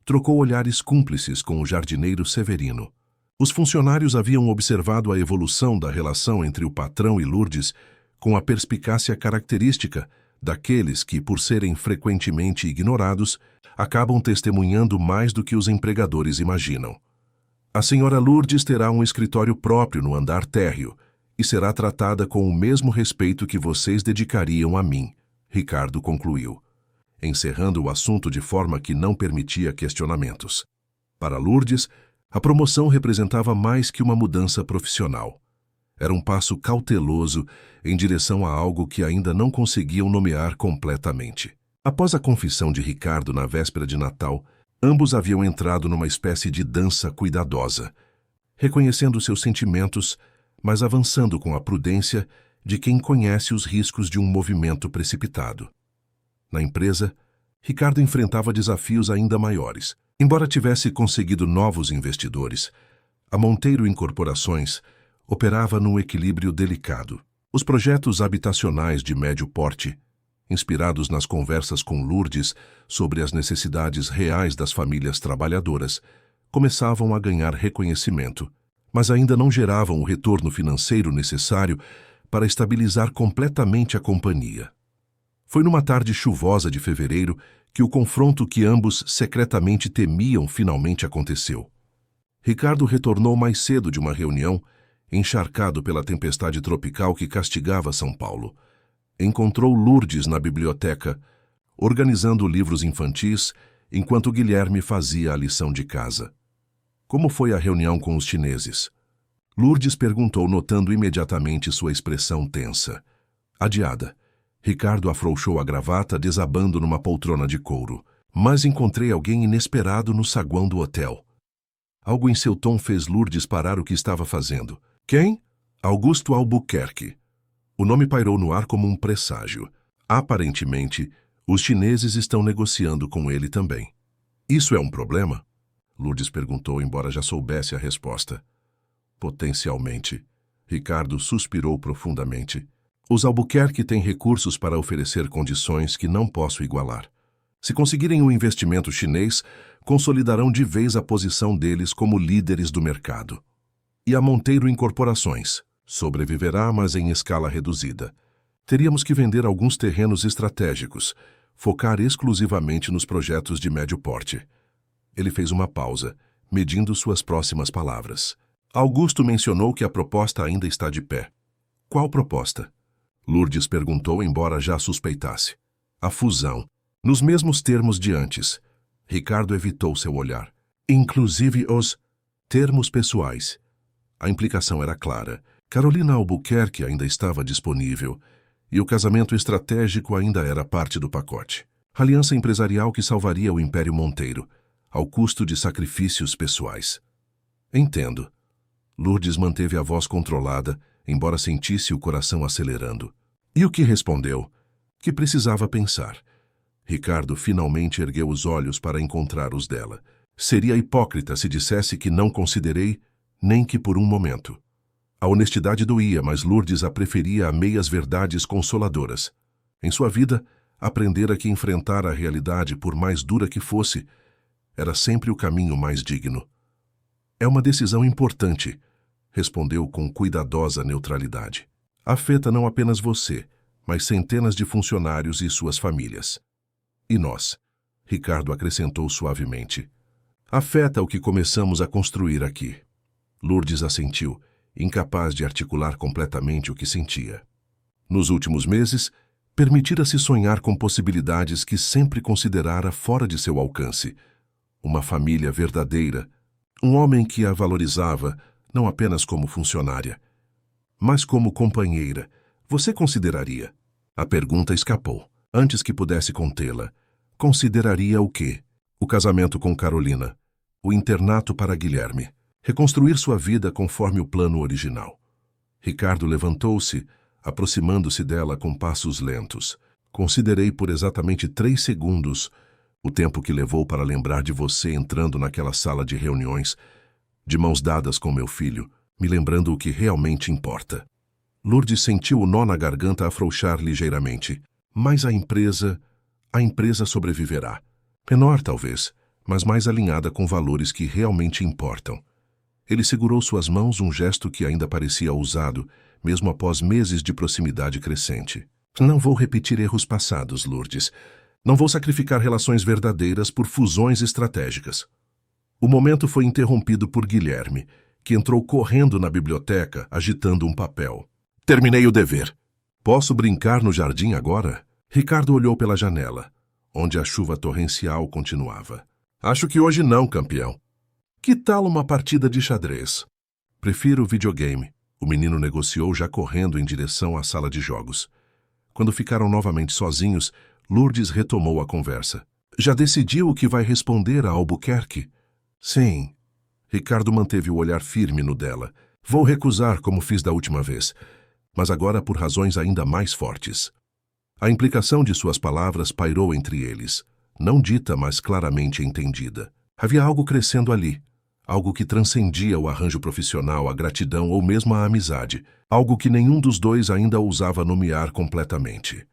Speaker 1: trocou olhares cúmplices com o jardineiro Severino. Os funcionários haviam observado a evolução da relação entre o patrão e Lourdes com a perspicácia característica daqueles que, por serem frequentemente ignorados, acabam testemunhando mais do que os empregadores imaginam. A senhora Lourdes terá um escritório próprio no andar térreo e será tratada com o mesmo respeito que vocês dedicariam a mim, Ricardo concluiu, encerrando o assunto de forma que não permitia questionamentos. Para Lourdes, a promoção representava mais que uma mudança profissional. Era um passo cauteloso em direção a algo que ainda não conseguiam nomear completamente. Após a confissão de Ricardo na véspera de Natal, ambos haviam entrado numa espécie de dança cuidadosa, reconhecendo seus sentimentos, mas avançando com a prudência de quem conhece os riscos de um movimento precipitado. Na empresa, Ricardo enfrentava desafios ainda maiores. Embora tivesse conseguido novos investidores, a Monteiro Incorporações operava num equilíbrio delicado. Os projetos habitacionais de médio porte, inspirados nas conversas com Lourdes sobre as necessidades reais das famílias trabalhadoras, começavam a ganhar reconhecimento, mas ainda não geravam o retorno financeiro necessário para estabilizar completamente a companhia. Foi numa tarde chuvosa de fevereiro que o confronto que ambos secretamente temiam finalmente aconteceu. Ricardo retornou mais cedo de uma reunião, encharcado pela tempestade tropical que castigava São Paulo. Encontrou Lourdes na biblioteca, organizando livros infantis, enquanto Guilherme fazia a lição de casa. Como foi a reunião com os chineses? Lourdes perguntou, notando imediatamente sua expressão tensa. Adiada. Ricardo afrouxou a gravata, desabando numa poltrona de couro. Mas encontrei alguém inesperado no saguão do hotel. Algo em seu tom fez Lourdes parar o que estava fazendo. Quem? Augusto Albuquerque. O nome pairou no ar como um presságio. Aparentemente, os chineses estão negociando com ele também. Isso é um problema? Lourdes perguntou, embora já soubesse a resposta. Potencialmente. Ricardo suspirou profundamente. Os Albuquerque têm recursos para oferecer condições que não posso igualar. Se conseguirem um investimento chinês, consolidarão de vez a posição deles como líderes do mercado. E a Monteiro Incorporações sobreviverá, mas em escala reduzida. Teríamos que vender alguns terrenos estratégicos, focar exclusivamente nos projetos de médio porte. Ele fez uma pausa, medindo suas próximas palavras. Augusto mencionou que a proposta ainda está de pé. Qual proposta? Lourdes perguntou, embora já suspeitasse. A fusão. Nos mesmos termos de antes. Ricardo evitou seu olhar. Inclusive os termos pessoais. A implicação era clara. Carolina Albuquerque ainda estava disponível, e o casamento estratégico ainda era parte do pacote. Aliança empresarial que salvaria o Império Monteiro, ao custo de sacrifícios pessoais. Entendo. Lourdes manteve a voz controlada, embora sentisse o coração acelerando. E o que respondeu? Que precisava pensar. Ricardo finalmente ergueu os olhos para encontrar os dela. Seria hipócrita se dissesse que não considerei, nem que por um momento. A honestidade doía, mas Lourdes a preferia a meias-verdades consoladoras. Em sua vida, aprendera que enfrentar a realidade, por mais dura que fosse, era sempre o caminho mais digno. É uma decisão importante, respondeu com cuidadosa neutralidade. Afeta não apenas você, mas centenas de funcionários e suas famílias. E nós? Ricardo acrescentou suavemente. Afeta o que começamos a construir aqui. Lourdes assentiu, incapaz de articular completamente o que sentia. Nos últimos meses, permitira-se sonhar com possibilidades que sempre considerara fora de seu alcance. Uma família verdadeira, um homem que a valorizava, não apenas como funcionária, mas como companheira. Você consideraria? A pergunta escapou. Antes que pudesse contê-la, consideraria o quê? O casamento com Carolina, o internato para Guilherme, reconstruir sua vida conforme o plano original. Ricardo levantou-se, aproximando-se dela com passos lentos. Considerei por exatamente 3 segundos o tempo que levou para lembrar de você entrando naquela sala de reuniões, de mãos dadas com meu filho, me lembrando o que realmente importa. Lourdes sentiu o nó na garganta afrouxar ligeiramente. Mas a empresa sobreviverá. Menor, talvez, mas mais alinhada com valores que realmente importam. Ele segurou suas mãos, um gesto que ainda parecia ousado, mesmo após meses de proximidade crescente. Não vou repetir erros passados, Lourdes. Não vou sacrificar relações verdadeiras por fusões estratégicas. O momento foi interrompido por Guilherme, que entrou correndo na biblioteca, agitando um papel. Terminei o dever. Posso brincar no jardim agora? Ricardo olhou pela janela, onde a chuva torrencial continuava. Acho que hoje não, campeão. Que tal uma partida de xadrez? Prefiro videogame. O menino negociou, já correndo em direção à sala de jogos. Quando ficaram novamente sozinhos, Lourdes retomou a conversa. Já decidiu o que vai responder a Albuquerque? Sim. Ricardo manteve o olhar firme no dela. Vou recusar, como fiz da última vez, mas agora por razões ainda mais fortes. A implicação de suas palavras pairou entre eles, não dita, mas claramente entendida. Havia algo crescendo ali, algo que transcendia o arranjo profissional, a gratidão ou mesmo a amizade, algo que nenhum dos dois ainda ousava nomear completamente.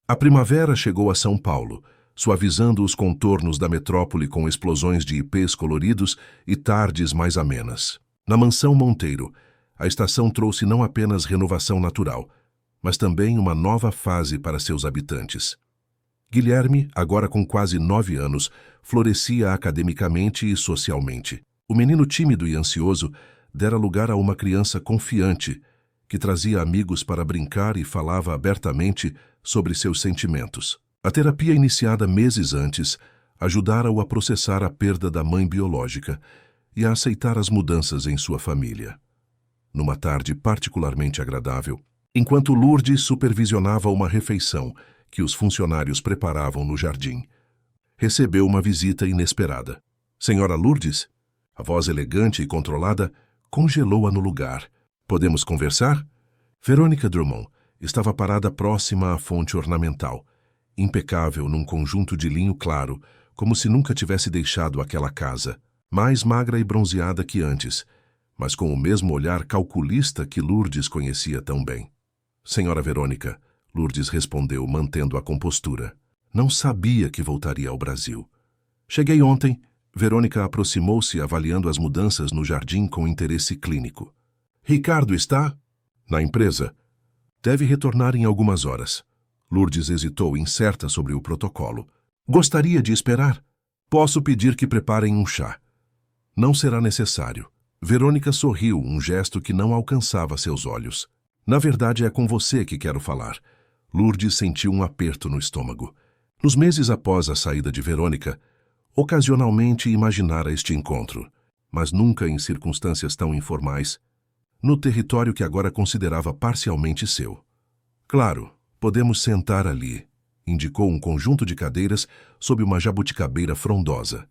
Speaker 1: A primavera chegou a São Paulo, suavizando os contornos da metrópole com explosões de ipês coloridos e tardes mais amenas. Na mansão Monteiro, a estação trouxe não apenas renovação natural, mas também uma nova fase para seus habitantes. Guilherme, agora com quase 9 anos, florescia academicamente e socialmente. O menino tímido e ansioso dera lugar a uma criança confiante, que trazia amigos para brincar e falava abertamente sobre seus sentimentos. A terapia iniciada meses antes ajudara-o a processar a perda da mãe biológica e a aceitar as mudanças em sua família. Numa tarde particularmente agradável, enquanto Lourdes supervisionava uma refeição que os funcionários preparavam no jardim, recebeu uma visita inesperada. Senhora Lourdes? A voz elegante e controlada congelou-a no lugar. Podemos conversar? Verônica Drummond estava parada próxima à fonte ornamental, impecável num conjunto de linho claro, como se nunca tivesse deixado aquela casa, mais magra e bronzeada que antes, mas com o mesmo olhar calculista que Lourdes conhecia tão bem. Senhora Verônica, Lourdes respondeu, mantendo a compostura. Não sabia que voltaria ao Brasil. Cheguei ontem. Verônica aproximou-se, avaliando as mudanças no jardim com interesse clínico. Ricardo está? Na empresa. Deve retornar em algumas horas. Lourdes hesitou, incerta sobre o protocolo. Gostaria de esperar? Posso pedir que preparem um chá. Não será necessário. Verônica sorriu, um gesto que não alcançava seus olhos. Na verdade, é com você que quero falar. Lourdes sentiu um aperto no estômago. Nos meses após a saída de Verônica, ocasionalmente imaginara este encontro, mas nunca em circunstâncias tão informais, no território que agora considerava parcialmente seu. Claro, podemos sentar ali, indicou um conjunto de cadeiras sob uma jabuticabeira frondosa.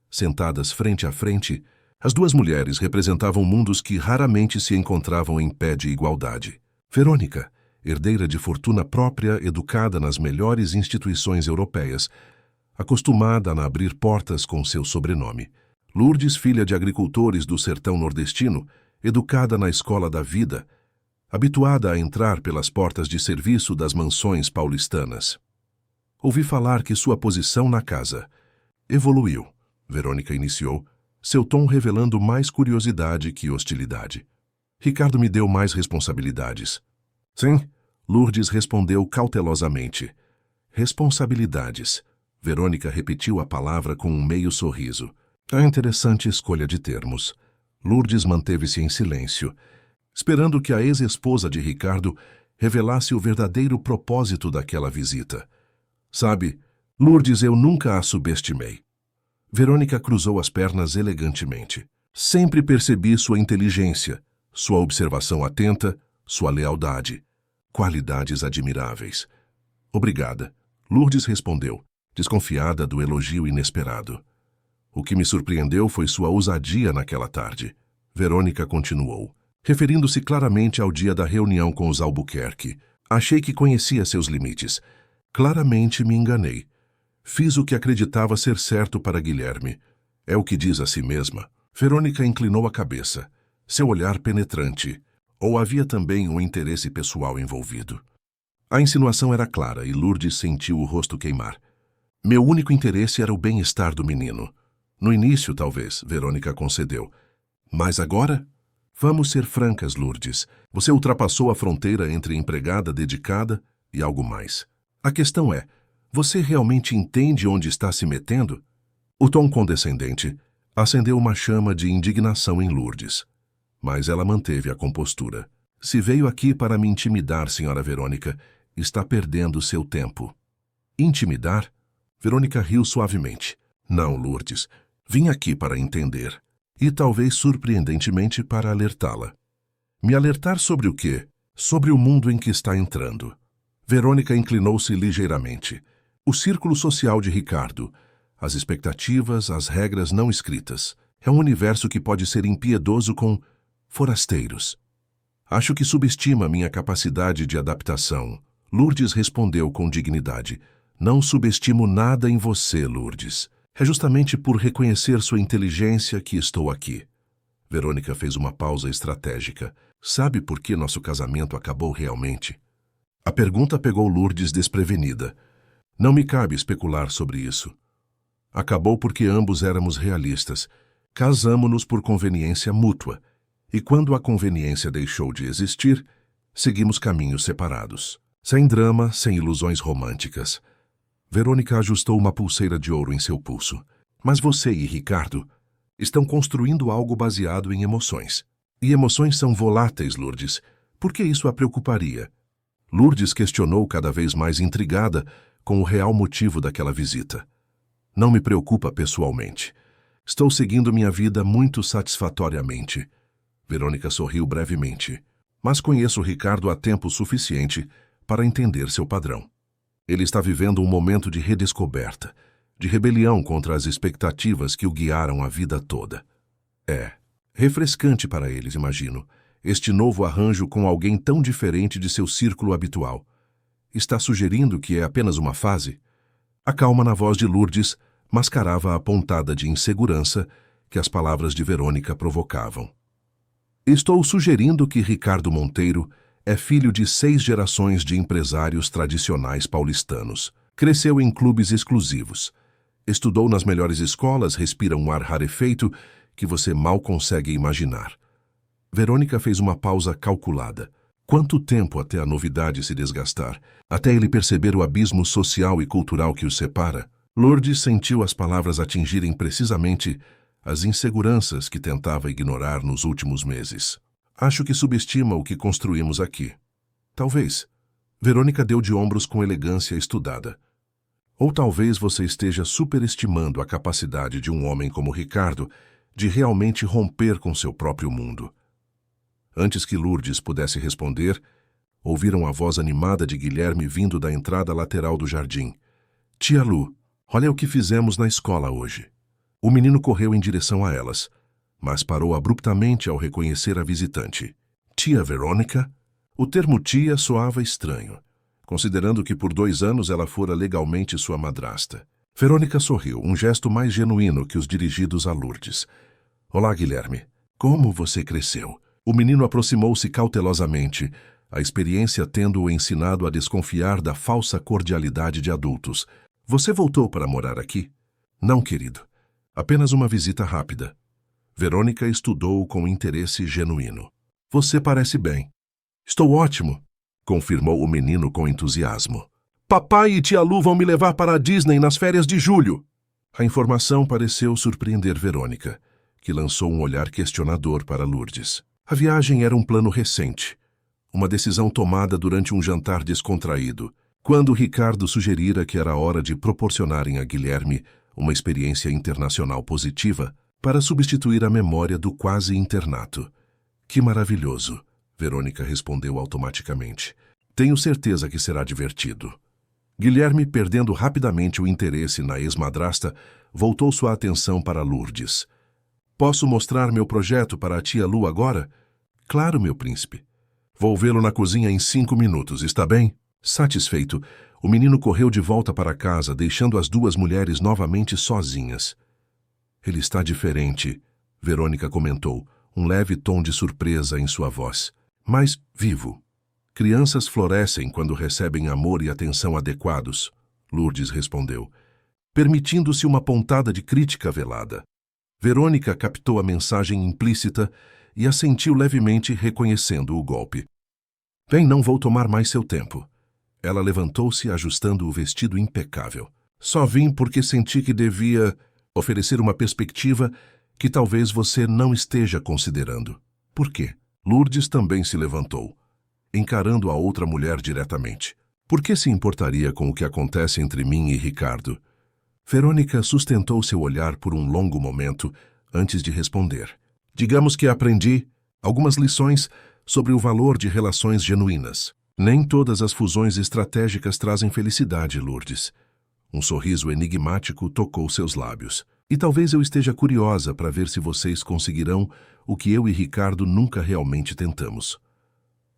Speaker 1: Sentadas frente a frente, as duas mulheres representavam mundos que raramente se encontravam em pé de igualdade. Verônica, herdeira de fortuna própria, educada nas melhores instituições europeias, acostumada a abrir portas com seu sobrenome. Lourdes, filha de agricultores do sertão nordestino, educada na escola da vida, habituada a entrar pelas portas de serviço das mansões paulistanas. Ouvi falar que sua posição na casa evoluiu, Verônica iniciou, seu tom revelando mais curiosidade que hostilidade. Ricardo me deu mais responsabilidades. Sim, Lourdes respondeu cautelosamente. Responsabilidades. Verônica repetiu a palavra com um meio sorriso. A interessante escolha de termos. Lourdes manteve-se em silêncio, esperando que a ex-esposa de Ricardo revelasse o verdadeiro propósito daquela visita. Sabe, Lourdes, eu nunca a subestimei. Verônica cruzou as pernas elegantemente. Sempre percebi sua inteligência, sua observação atenta, sua lealdade. Qualidades admiráveis. Obrigada, Lourdes respondeu, desconfiada do elogio inesperado. O que me surpreendeu foi sua ousadia naquela tarde. Verônica continuou, referindo-se claramente ao dia da reunião com os Albuquerque. Achei que conhecia seus limites. Claramente me enganei. Fiz o que acreditava ser certo para Guilherme. É o que diz a si mesma. Verônica inclinou a cabeça, seu olhar penetrante. Ou havia também um interesse pessoal envolvido? A insinuação era clara e Lourdes sentiu o rosto queimar. Meu único interesse era o bem-estar do menino. No início, talvez, Verônica concedeu. Mas agora? Vamos ser francas, Lourdes. Você ultrapassou a fronteira entre empregada dedicada e algo mais. A questão é, você realmente entende onde está se metendo? O tom condescendente acendeu uma chama de indignação em Lourdes. Mas ela manteve a compostura. Se veio aqui para me intimidar, senhora Verônica, está perdendo seu tempo. Intimidar? Verônica riu suavemente. Não, Lourdes. Vim aqui para entender. E talvez surpreendentemente para alertá-la. Me alertar sobre o quê? Sobre o mundo em que está entrando. Verônica inclinou-se ligeiramente. O círculo social de Ricardo, as expectativas, as regras não escritas. É um universo que pode ser impiedoso com forasteiros. Acho que subestima minha capacidade de adaptação. Lourdes respondeu com dignidade. Não subestimo nada em você, Lourdes. É justamente por reconhecer sua inteligência que estou aqui. Verônica fez uma pausa estratégica. Sabe por que nosso casamento acabou realmente? A pergunta pegou Lourdes desprevenida. Não me cabe especular sobre isso. Acabou porque ambos éramos realistas. Casamo-nos por conveniência mútua. E quando a conveniência deixou de existir, seguimos caminhos separados. Sem drama, sem ilusões românticas. Verônica ajustou uma pulseira de ouro em seu pulso. Mas você e Ricardo estão construindo algo baseado em emoções. E emoções são voláteis, Lourdes. Por que isso a preocuparia? Lourdes questionou cada vez mais intrigada com o real motivo daquela visita. Não me preocupa pessoalmente. Estou seguindo minha vida muito satisfatoriamente. Verônica sorriu brevemente. Mas conheço Ricardo há tempo suficiente para entender seu padrão. Ele está vivendo um momento de redescoberta, de rebelião contra as expectativas que o guiaram a vida toda. É refrescante para eles, imagino, este novo arranjo com alguém tão diferente de seu círculo habitual. Está sugerindo que é apenas uma fase? A calma na voz de Lourdes mascarava a pontada de insegurança que as palavras de Verônica provocavam. Estou sugerindo que Ricardo Monteiro é filho de 6 gerações de empresários tradicionais paulistanos. Cresceu em clubes exclusivos. Estudou nas melhores escolas, respira um ar rarefeito que você mal consegue imaginar. Verônica fez uma pausa calculada. Quanto tempo até a novidade se desgastar? Até ele perceber o abismo social e cultural que os separa? Lourdes sentiu as palavras atingirem precisamente as inseguranças que tentava ignorar nos últimos meses. Acho que subestima o que construímos aqui. Talvez. Verônica deu de ombros com elegância estudada. Ou talvez você esteja superestimando a capacidade de um homem como Ricardo de realmente romper com seu próprio mundo. Antes que Lourdes pudesse responder, ouviram a voz animada de Guilherme vindo da entrada lateral do jardim. Tia Lu, olha o que fizemos na escola hoje. O menino correu em direção a elas, mas parou abruptamente ao reconhecer a visitante. Tia Verônica? O termo tia soava estranho, considerando que por 2 anos ela fora legalmente sua madrasta. Verônica sorriu, um gesto mais genuíno que os dirigidos a Lourdes. Olá, Guilherme. Como você cresceu? O menino aproximou-se cautelosamente, a experiência tendo-o ensinado a desconfiar da falsa cordialidade de adultos. Você voltou para morar aqui? Não, querido. Apenas uma visita rápida. Verônica estudou-o com interesse genuíno. Você parece bem. Estou ótimo, confirmou o menino com entusiasmo. Papai e tia Lu vão me levar para a Disney nas férias de julho. A informação pareceu surpreender Verônica, que lançou um olhar questionador para Lourdes. A viagem era um plano recente, uma decisão tomada durante um jantar descontraído, quando Ricardo sugerira que era hora de proporcionarem a Guilherme uma experiência internacional positiva para substituir a memória do quase internato. Que maravilhoso, Verônica respondeu automaticamente. Tenho certeza que será divertido. Guilherme, perdendo rapidamente o interesse na ex-madrasta, voltou sua atenção para Lourdes. Posso mostrar meu projeto para a tia Lu agora? Claro, meu príncipe. Vou vê-lo na cozinha em 5 minutos, está bem? Satisfeito, o menino correu de volta para casa, deixando as 2 mulheres novamente sozinhas. Ele está diferente, Verônica comentou, um leve tom de surpresa em sua voz. Mas vivo. Crianças florescem quando recebem amor e atenção adequados, Lourdes respondeu, permitindo-se uma pontada de crítica velada. Verônica captou a mensagem implícita e assentiu levemente, reconhecendo o golpe. Bem, não vou tomar mais seu tempo. Ela levantou-se, ajustando o vestido impecável. Só vim porque senti que devia oferecer uma perspectiva que talvez você não esteja considerando. Por quê? Lourdes também se levantou, encarando a outra mulher diretamente. Por que se importaria com o que acontece entre mim e Ricardo? Verônica sustentou seu olhar por um longo momento antes de responder. Digamos que aprendi algumas lições sobre o valor de relações genuínas. Nem todas as fusões estratégicas trazem felicidade, Lourdes. Um sorriso enigmático tocou seus lábios. E talvez eu esteja curiosa para ver se vocês conseguirão o que eu e Ricardo nunca realmente tentamos.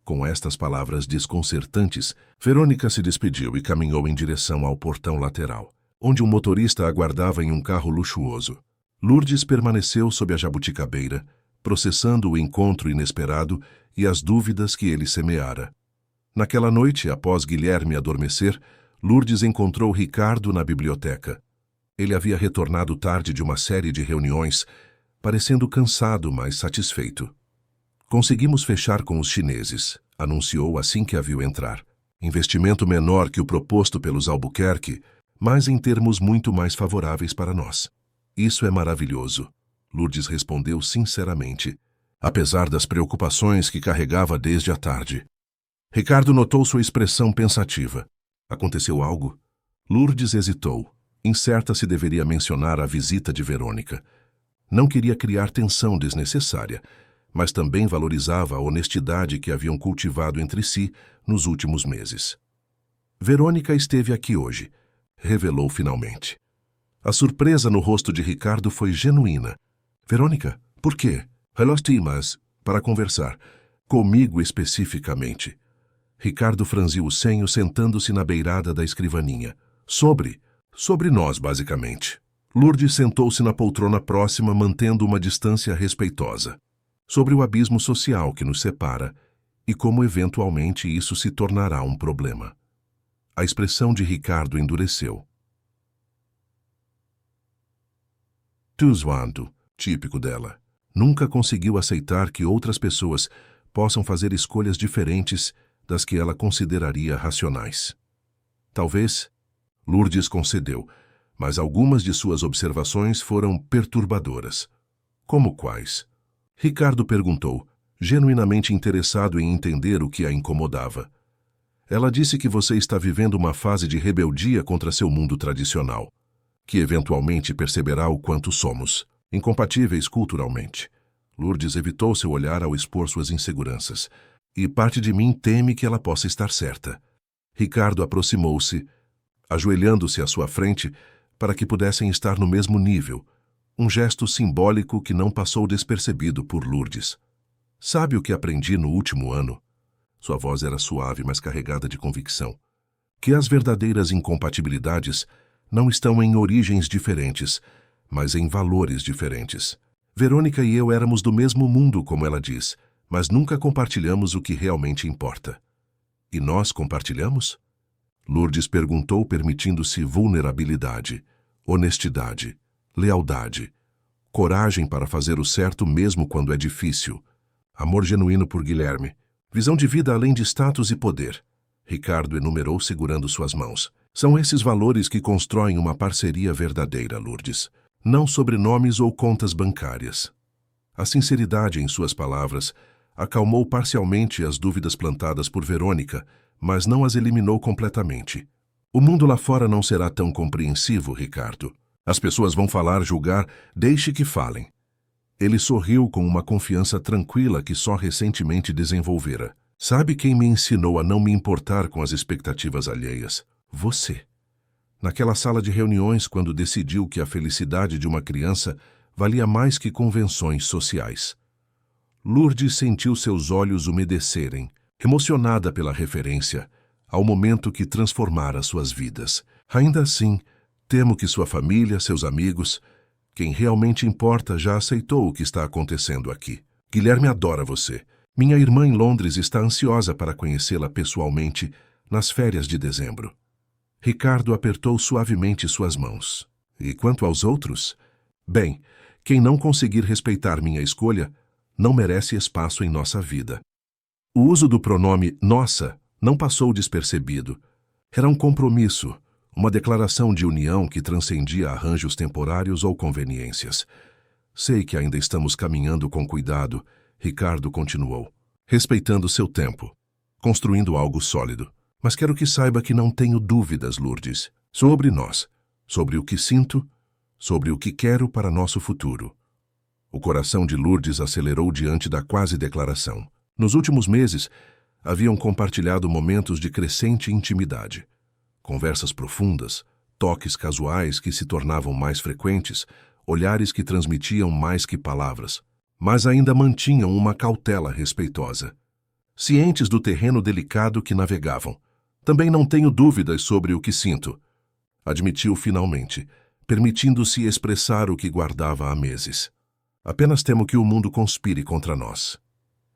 Speaker 1: Com estas palavras desconcertantes, Verônica se despediu e caminhou em direção ao portão lateral, onde um motorista aguardava em um carro luxuoso. Lourdes permaneceu sob a jabuticabeira, processando o encontro inesperado e as dúvidas que ele semeara. Naquela noite, após Guilherme adormecer, Lourdes encontrou Ricardo na biblioteca. Ele havia retornado tarde de uma série de reuniões, parecendo cansado, mas satisfeito. Conseguimos fechar com os chineses, anunciou assim que a viu entrar. Investimento menor que o proposto pelos Albuquerque, mas em termos muito mais favoráveis para nós. Isso é maravilhoso, Lourdes respondeu sinceramente, apesar das preocupações que carregava desde a tarde. Ricardo notou sua expressão pensativa. Aconteceu algo? Lourdes hesitou, incerta se deveria mencionar a visita de Verônica. Não queria criar tensão desnecessária, mas também valorizava a honestidade que haviam cultivado entre si nos últimos meses. Verônica esteve aqui hoje, revelou finalmente. A surpresa no rosto de Ricardo foi genuína. Verônica, por quê? Mas para conversar. Comigo especificamente. Ricardo franziu o senho sentando-se na beirada da escrivaninha. Sobre nós, basicamente. Lourdes sentou-se na poltrona próxima, mantendo uma distância respeitosa. Sobre o abismo social que nos separa e como eventualmente isso se tornará um problema. A expressão de Ricardo endureceu. Tuzoando, típico dela. Nunca conseguiu aceitar que outras pessoas possam fazer escolhas diferentes das que ela consideraria racionais. Talvez, Lourdes concedeu, mas algumas de suas observações foram perturbadoras. Como quais? Ricardo perguntou, genuinamente interessado em entender o que a incomodava. Ela disse que você está vivendo uma fase de rebeldia contra seu mundo tradicional, que eventualmente perceberá o quanto somos incompatíveis culturalmente. Lourdes evitou seu olhar ao expor suas inseguranças, e parte de mim teme que ela possa estar certa. Ricardo aproximou-se, ajoelhando-se à sua frente para que pudessem estar no mesmo nível, um gesto simbólico que não passou despercebido por Lourdes. Sabe o que aprendi no último ano? Sua voz era suave, mas carregada de convicção. Que as verdadeiras incompatibilidades não estão em origens diferentes, mas em valores diferentes. Verônica e eu éramos do mesmo mundo, como ela diz, mas nunca compartilhamos o que realmente importa. E nós compartilhamos? Lourdes perguntou, permitindo-se vulnerabilidade, honestidade, lealdade, coragem para fazer o certo mesmo quando é difícil, amor genuíno por Guilherme, visão de vida além de status e poder. Ricardo enumerou segurando suas mãos. São esses valores que constroem uma parceria verdadeira, Lourdes, não sobrenomes ou contas bancárias. A sinceridade em suas palavras acalmou parcialmente as dúvidas plantadas por Verônica, mas não as eliminou completamente. O mundo lá fora não será tão compreensivo, Ricardo. As pessoas vão falar, julgar, deixe que falem. Ele sorriu com uma confiança tranquila que só recentemente desenvolvera. Sabe quem me ensinou a não me importar com as expectativas alheias? Você. Naquela sala de reuniões, quando decidiu que a felicidade de uma criança valia mais que convenções sociais. Lourdes sentiu seus olhos umedecerem, emocionada pela referência, ao momento que transformara suas vidas. Ainda assim, temo que sua família, seus amigos, quem realmente importa já aceitou o que está acontecendo aqui. Guilherme adora você. Minha irmã em Londres está ansiosa para conhecê-la pessoalmente nas férias de dezembro. Ricardo apertou suavemente suas mãos. E quanto aos outros? Bem, quem não conseguir respeitar minha escolha não merece espaço em nossa vida. O uso do pronome nossa não passou despercebido. Era um compromisso, uma declaração de união que transcendia arranjos temporários ou conveniências. Sei que ainda estamos caminhando com cuidado, Ricardo continuou, respeitando seu tempo, construindo algo sólido. Mas quero que saiba que não tenho dúvidas, Lourdes, sobre nós, sobre o que sinto, sobre o que quero para nosso futuro. O coração de Lourdes acelerou diante da quase declaração. Nos últimos meses, haviam compartilhado momentos de crescente intimidade. Conversas profundas, toques casuais que se tornavam mais frequentes, olhares que transmitiam mais que palavras, mas ainda mantinham uma cautela respeitosa. Cientes do terreno delicado que navegavam. Também não tenho dúvidas sobre o que sinto, admitiu finalmente, permitindo-se expressar o que guardava há meses. Apenas temo que o mundo conspire contra nós.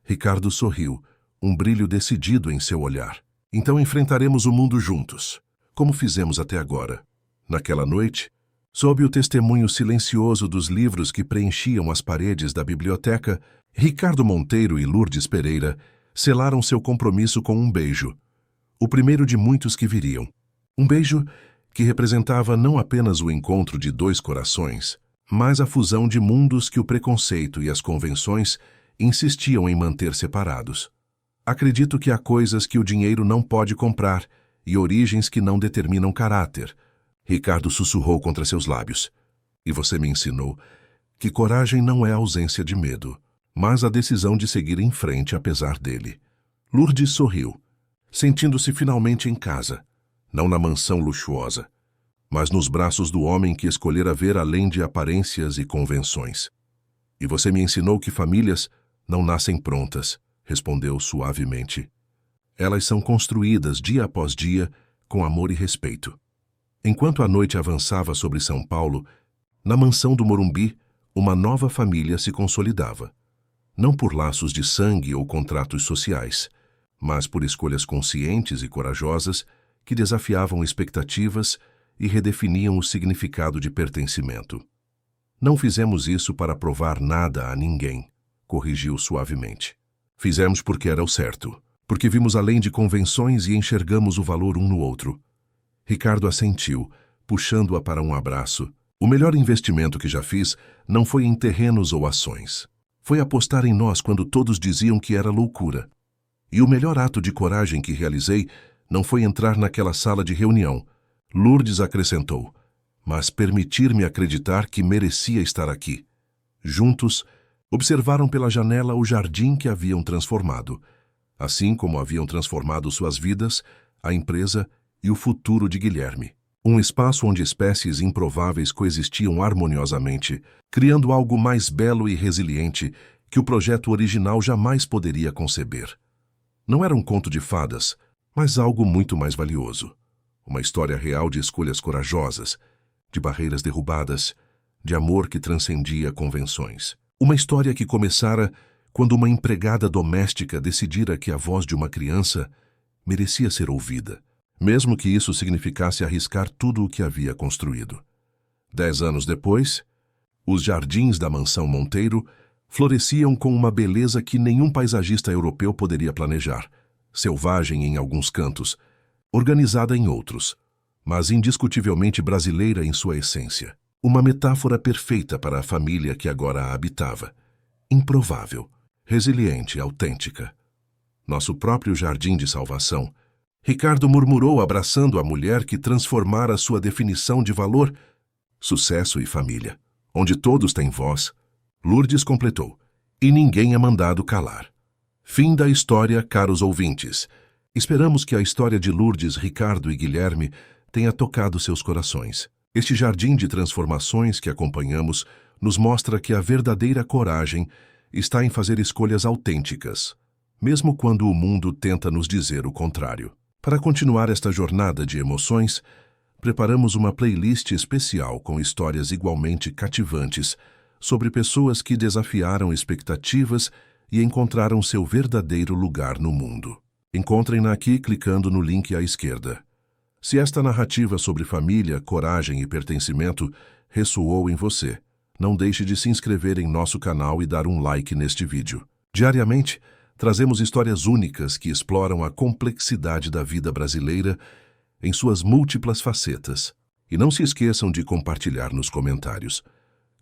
Speaker 1: Ricardo sorriu, um brilho decidido em seu olhar. Então enfrentaremos o mundo juntos, como fizemos até agora. Naquela noite, sob o testemunho silencioso dos livros que preenchiam as paredes da biblioteca, Ricardo Monteiro e Lourdes Pereira selaram seu compromisso com um beijo, o primeiro de muitos que viriam. Um beijo que representava não apenas o encontro de dois corações, mas a fusão de mundos que o preconceito e as convenções insistiam em manter separados. Acredito que há coisas que o dinheiro não pode comprar e origens que não determinam caráter. Ricardo sussurrou contra seus lábios. E você me ensinou que coragem não é a ausência de medo, mas a decisão de seguir em frente apesar dele. Lourdes sorriu, sentindo-se finalmente em casa, não na mansão luxuosa, mas nos braços do homem que escolhera ver além de aparências e convenções. E você me ensinou que famílias não nascem prontas, respondeu suavemente. Elas são construídas dia após dia com amor e respeito. Enquanto a noite avançava sobre São Paulo, na mansão do Morumbi, uma nova família se consolidava. Não por laços de sangue ou contratos sociais, mas por escolhas conscientes e corajosas que desafiavam expectativas e redefiniam o significado de pertencimento. Não fizemos isso para provar nada a ninguém, corrigiu suavemente. Fizemos porque era o certo, porque vimos além de convenções e enxergamos o valor um no outro. Ricardo assentiu, puxando-a para um abraço. O melhor investimento que já fiz não foi em terrenos ou ações. Foi apostar em nós quando todos diziam que era loucura. E o melhor ato de coragem que realizei não foi entrar naquela sala de reunião. Lourdes acrescentou, mas permitir-me acreditar que merecia estar aqui. Juntos, observaram pela janela o jardim que haviam transformado, assim como haviam transformado suas vidas, a empresa e o futuro de Guilherme. Um espaço onde espécies improváveis coexistiam harmoniosamente, criando algo mais belo e resiliente que o projeto original jamais poderia conceber. Não era um conto de fadas, mas algo muito mais valioso. Uma história real de escolhas corajosas, de barreiras derrubadas, de amor que transcendia convenções. Uma história que começara quando uma empregada doméstica decidira que a voz de uma criança merecia ser ouvida, mesmo que isso significasse arriscar tudo o que havia construído. 10 anos depois, os jardins da mansão Monteiro floresciam com uma beleza que nenhum paisagista europeu poderia planejar, selvagem em alguns cantos, organizada em outros, mas indiscutivelmente brasileira em sua essência. Uma metáfora perfeita para a família que agora a habitava. Improvável, resiliente, autêntica. Nosso próprio jardim de salvação. Ricardo murmurou abraçando a mulher que transformara sua definição de valor, sucesso e família, onde todos têm voz. Lourdes completou, e ninguém é mandado calar. Fim da história, caros ouvintes. Esperamos que a história de Lourdes, Ricardo e Guilherme tenha tocado seus corações. Este jardim de transformações que acompanhamos nos mostra que a verdadeira coragem está em fazer escolhas autênticas, mesmo quando o mundo tenta nos dizer o contrário. Para continuar esta jornada de emoções, preparamos uma playlist especial com histórias igualmente cativantes sobre pessoas que desafiaram expectativas e encontraram seu verdadeiro lugar no mundo. Encontrem-na aqui clicando no link à esquerda. Se esta narrativa sobre família, coragem e pertencimento ressoou em você, não deixe de se inscrever em nosso canal e dar um like neste vídeo. Diariamente, trazemos histórias únicas que exploram a complexidade da vida brasileira em suas múltiplas facetas. E não se esqueçam de compartilhar nos comentários.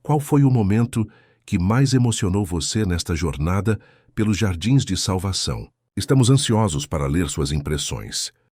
Speaker 1: Qual foi o momento que mais emocionou você nesta jornada pelos jardins de salvação? Estamos ansiosos para ler suas impressões.